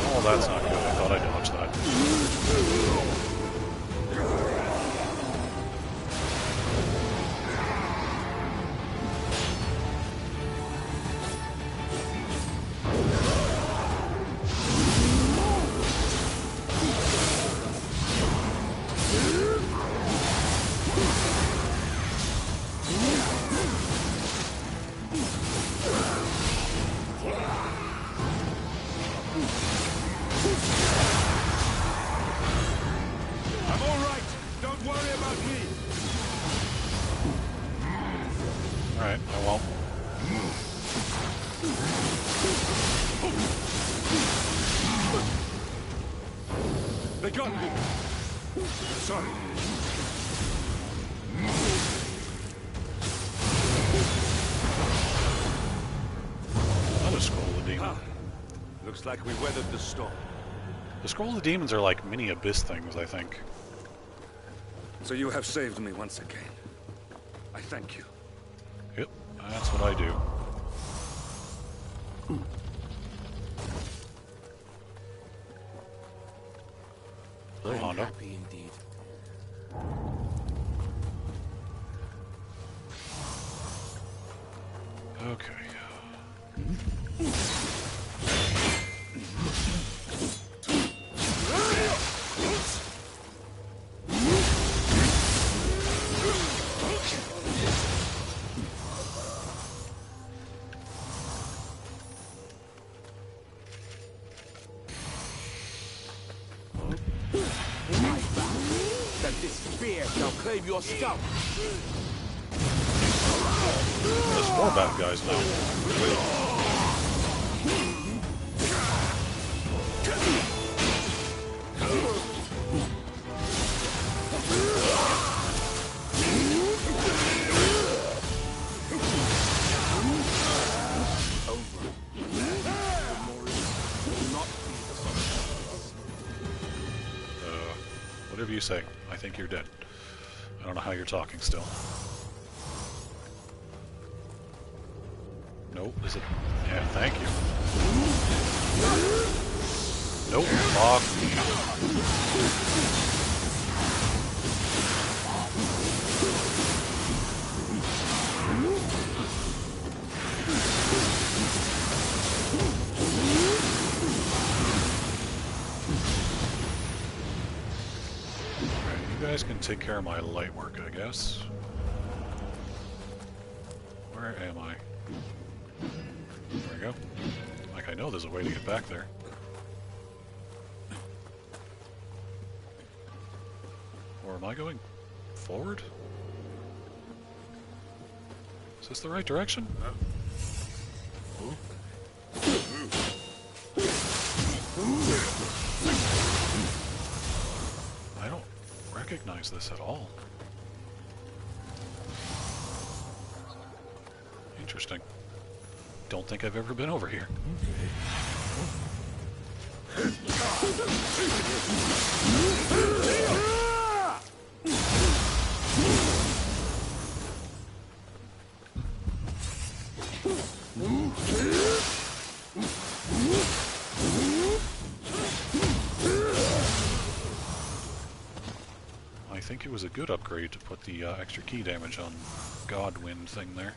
Oh, that's not good. I thought I dodged that. I'm all right. Don't worry about me. Alright, I won't. They got me. Sorry. Another Scroll of the Demon. Ah, looks like we weathered the storm. The Scroll of the Demons are like mini Abyss things, I think. So you have saved me once again. I thank you. Yep, that's what I do. I'm Hondo. happy indeed. Okay. That this spear shall claim your scalp. There's more bad guys now. Whatever you say. I think you're dead. I don't know how you're talking still. Nope, is it? Yeah, thank you. Nope, fuck me. Alright, you guys can take care of my light work, I guess. Where am I? There we go. Like, I know there's a way to get back there. Or am I going forward? Is this the right direction? I don't recognize this at all. Interesting. Don't think I've ever been over here. I think it was a good upgrade to put the extra key damage on Godwind thing there.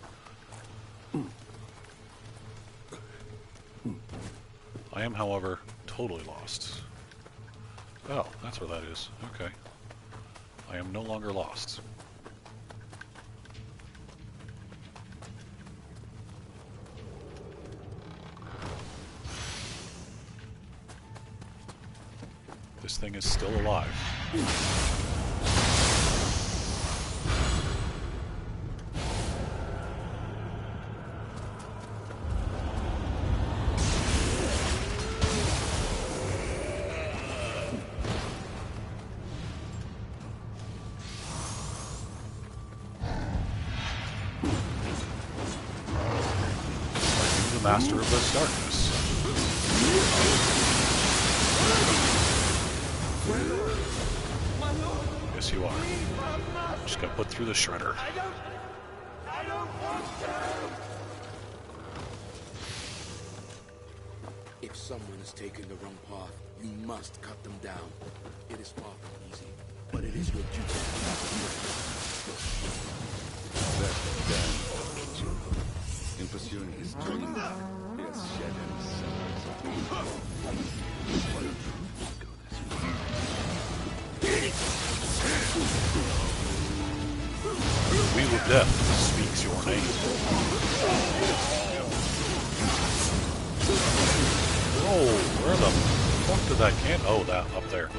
I am, however, totally lost. Oh, that's where that is. Okay. I am no longer lost. This thing is still alive. Master of this darkness. Yes, you are. Just got put through the shredder. I don't want to! If someone has taken the wrong path, you must cut them down. It is far from easy, but it is your duty. In pursuing his dream, he has shed himself. The Wheel of Death speaks your name. Oh, where the fuck did that can? Oh, that up there.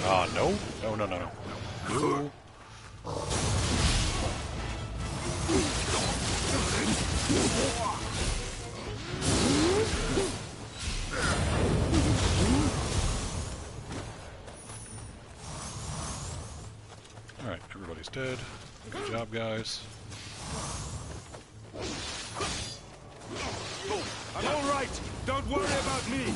Ah, no. No, no, no, no. No. Alright, everybody's dead. Good job, guys. I'm all right. Don't worry about me.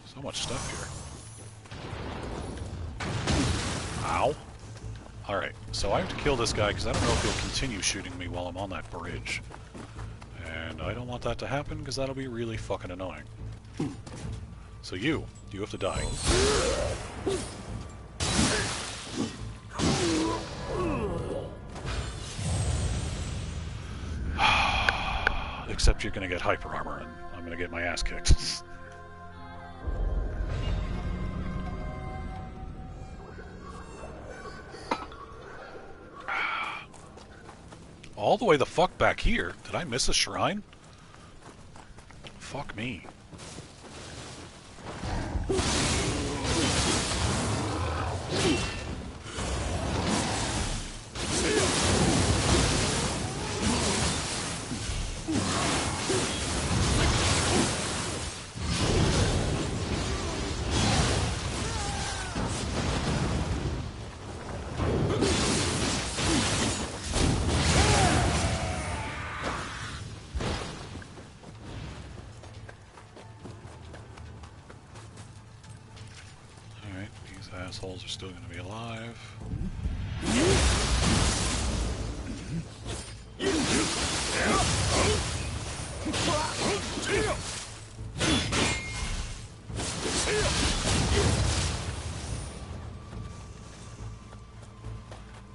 So much stuff here. Ow. Alright, so I have to kill this guy because I don't know if he'll continue shooting me while I'm on that bridge. And I don't want that to happen because that'll be really fucking annoying. So you You have to die. Except you're gonna get hyper armor, and I'm gonna get my ass kicked. All the way the fuck back here? Did I miss a shrine? Fuck me. Assholes are still going to be alive.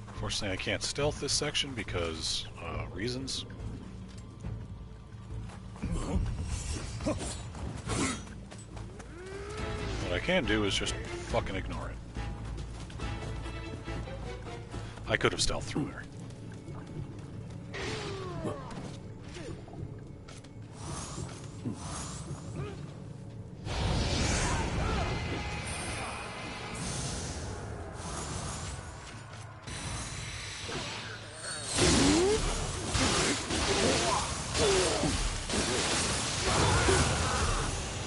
Unfortunately, I can't stealth this section because reasons. What I can do is just fucking ignore it. I could have stealthed through there.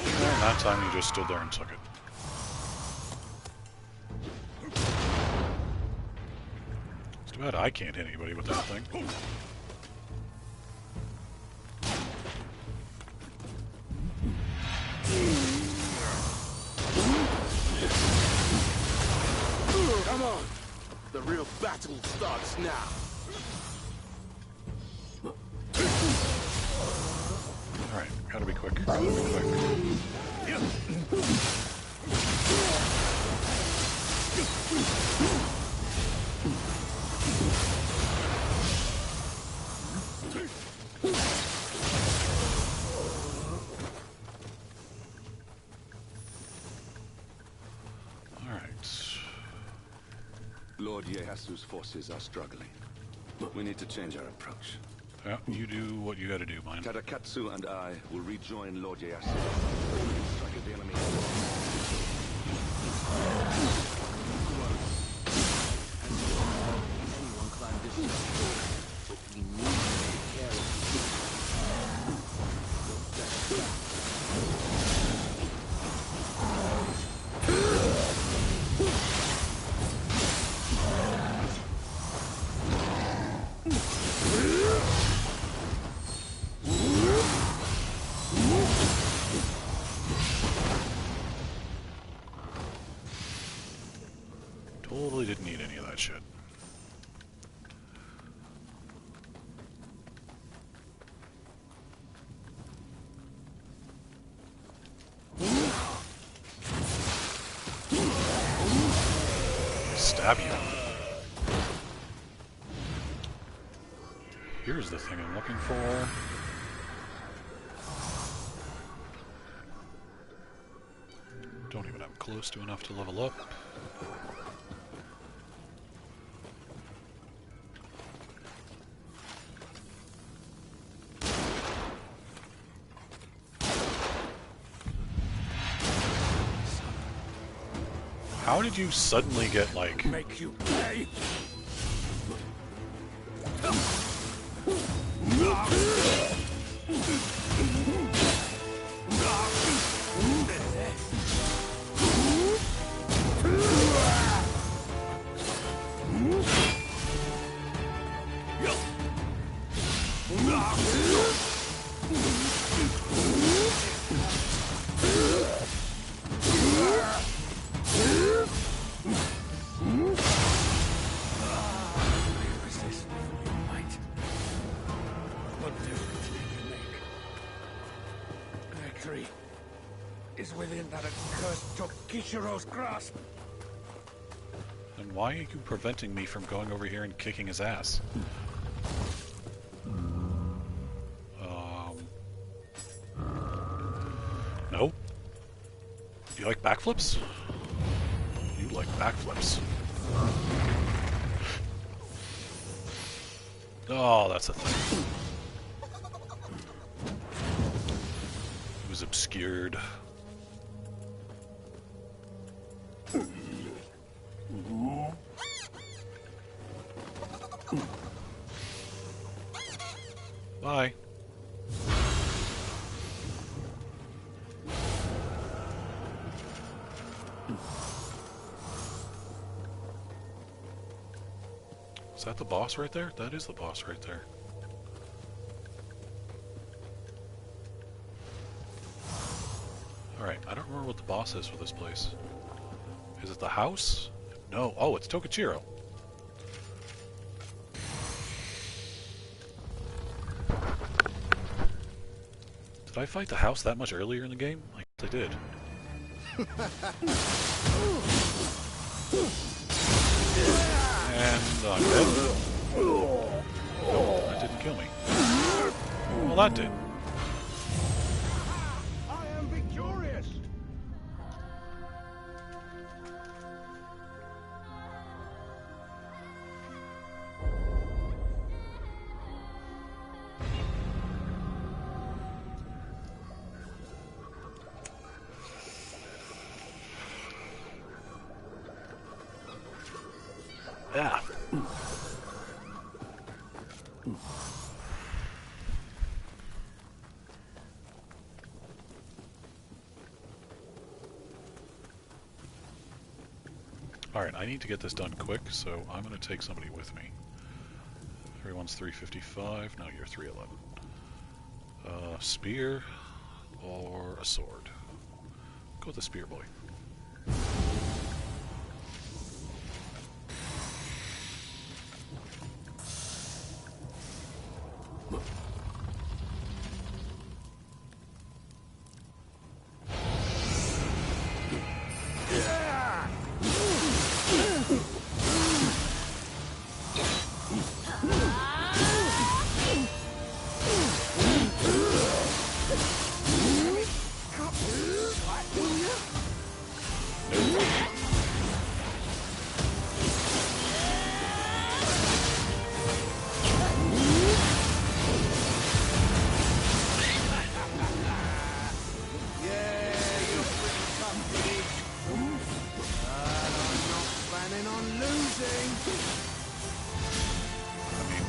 And that time you just stood there and took it. But I can't hit anybody with that thing. Come on! The real battle starts now! Alright, gotta be quick. Gotta be quick. Lord Ieyasu's forces are struggling. We need to change our approach. Yeah, you do what you gotta do, mine. Tadakatsu and I will rejoin Lord Ieyasu. Strike at the enemy. Anyone climb this way, but we need to take care of Totally didn't need any of that shit. Stab you. Here's the thing I'm looking for. Don't even have close to enough to level up. How did you suddenly get, like... Make you pay! is within that accursed Tokishiro's grasp. Then why are you preventing me from going over here and kicking his ass? No? You like backflips? You like backflips. Oh, that's a thing. It was obscured. Bye. Is that the boss right there? That is the boss right there. Alright, I don't remember what the boss is for this place. Is it the house? No. Oh, it's Tokichiro. Did I fight the house that much earlier in the game? I guess I did. And I'm dead. Nope, that didn't kill me. Well, that did. I am victorious! Yeah. Alright, I need to get this done quick, so I'm going to take somebody with me. Everyone's 355, now you're 311. Spear or a sword? Go with the spear, boy.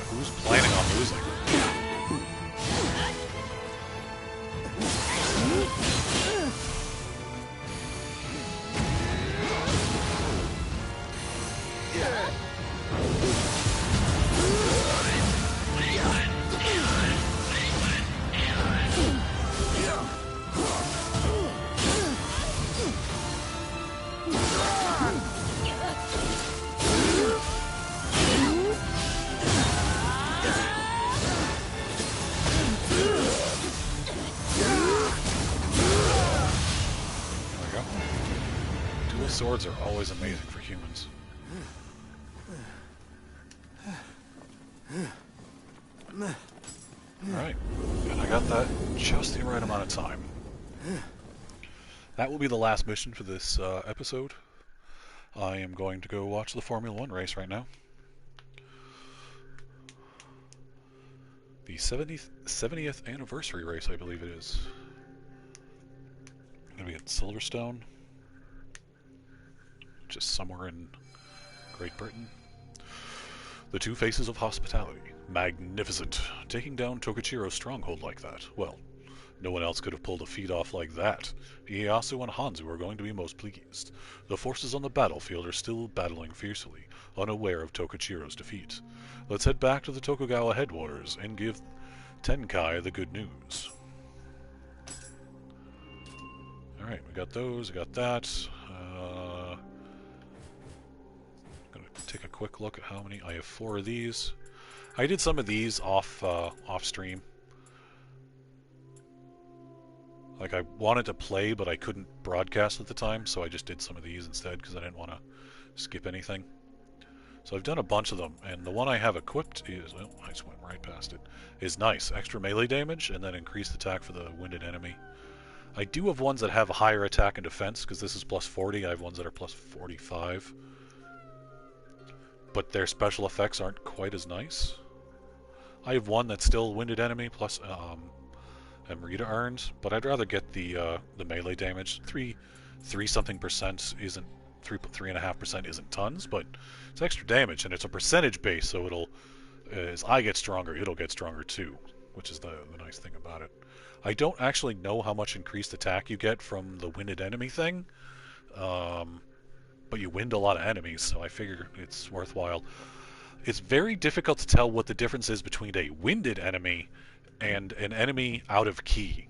Who's planning on losing? Swords are always amazing for humans. Alright, and I got that just the right amount of time. That will be the last mission for this episode. I am going to go watch the Formula 1 race right now. The 70th anniversary race, I believe it is. Gonna be at Silverstone, just somewhere in Great Britain. The two faces of hospitality. Magnificent. Taking down Tokichiro's stronghold like that. Well, no one else could have pulled a feat off like that. Ieyasu and Hanzo are going to be most pleased. The forces on the battlefield are still battling fiercely, unaware of Tokichiro's defeat. Let's head back to the Tokugawa headquarters and give Tenkai the good news. Alright, we got those, we got that. Take a quick look at how many. I have 4 of these. I did some of these off stream. Like, I wanted to play, but I couldn't broadcast at the time, so I just did some of these instead because I didn't want to skip anything. So I've done a bunch of them, and the one I have equipped is, oh, I just went right past it, is nice. Extra melee damage, and then increased attack for the wounded enemy. I do have ones that have a higher attack and defense, because this is plus 40. I have ones that are plus 45. But their special effects aren't quite as nice. I have one that's still wounded enemy, plus Amrita earned, but I'd rather get the melee damage. 3 something percent isn't 3.5% isn't tons, but it's extra damage, and it's a percentage base, so it'll, as I get stronger, it'll get stronger too, which is the nice thing about it. I don't actually know how much increased attack you get from the winded enemy thing, but you wind a lot of enemies, so I figure it's worthwhile. It's very difficult to tell what the difference is between a winded enemy and an enemy out of key.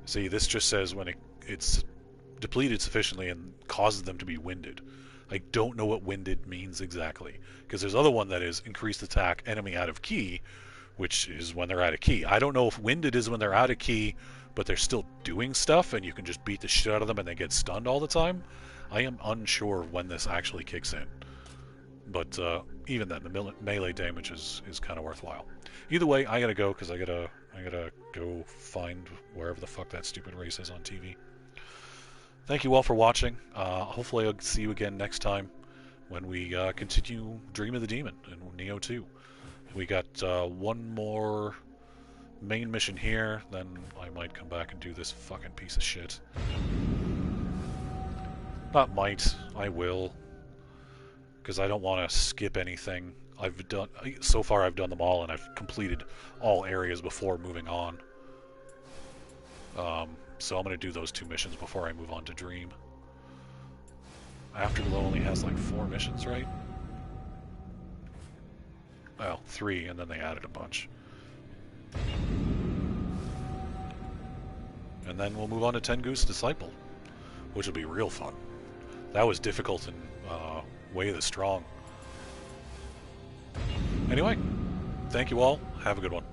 See, this just says when it's depleted sufficiently and causes them to be winded. I don't know what winded means exactly, because there's other one that is increased attack, enemy out of key, which is when they're out of key. I don't know if winded is when they're out of key, but they're still doing stuff, and you can just beat the shit out of them and they get stunned all the time. I am unsure when this actually kicks in. But even then, the melee damage is kind of worthwhile. Either way, I gotta go, because I gotta go find wherever the fuck that stupid race is on TV. Thank you all for watching. Hopefully I'll see you again next time when we continue Dream of the Demon in Nioh 2. We got one more main mission here, then I might come back and do this fucking piece of shit. Not might, I will. Because I don't want to skip anything. So far I've done them all, and I've completed all areas before moving on. So I'm going to do those 2 missions before I move on to Dream. Afterglow only has like 4 missions, right? Well, 3, and then they added a bunch. And then we'll move on to Tengu's Disciple, which will be real fun. That was difficult and Way of the Strong. Anyway, thank you all. Have a good one.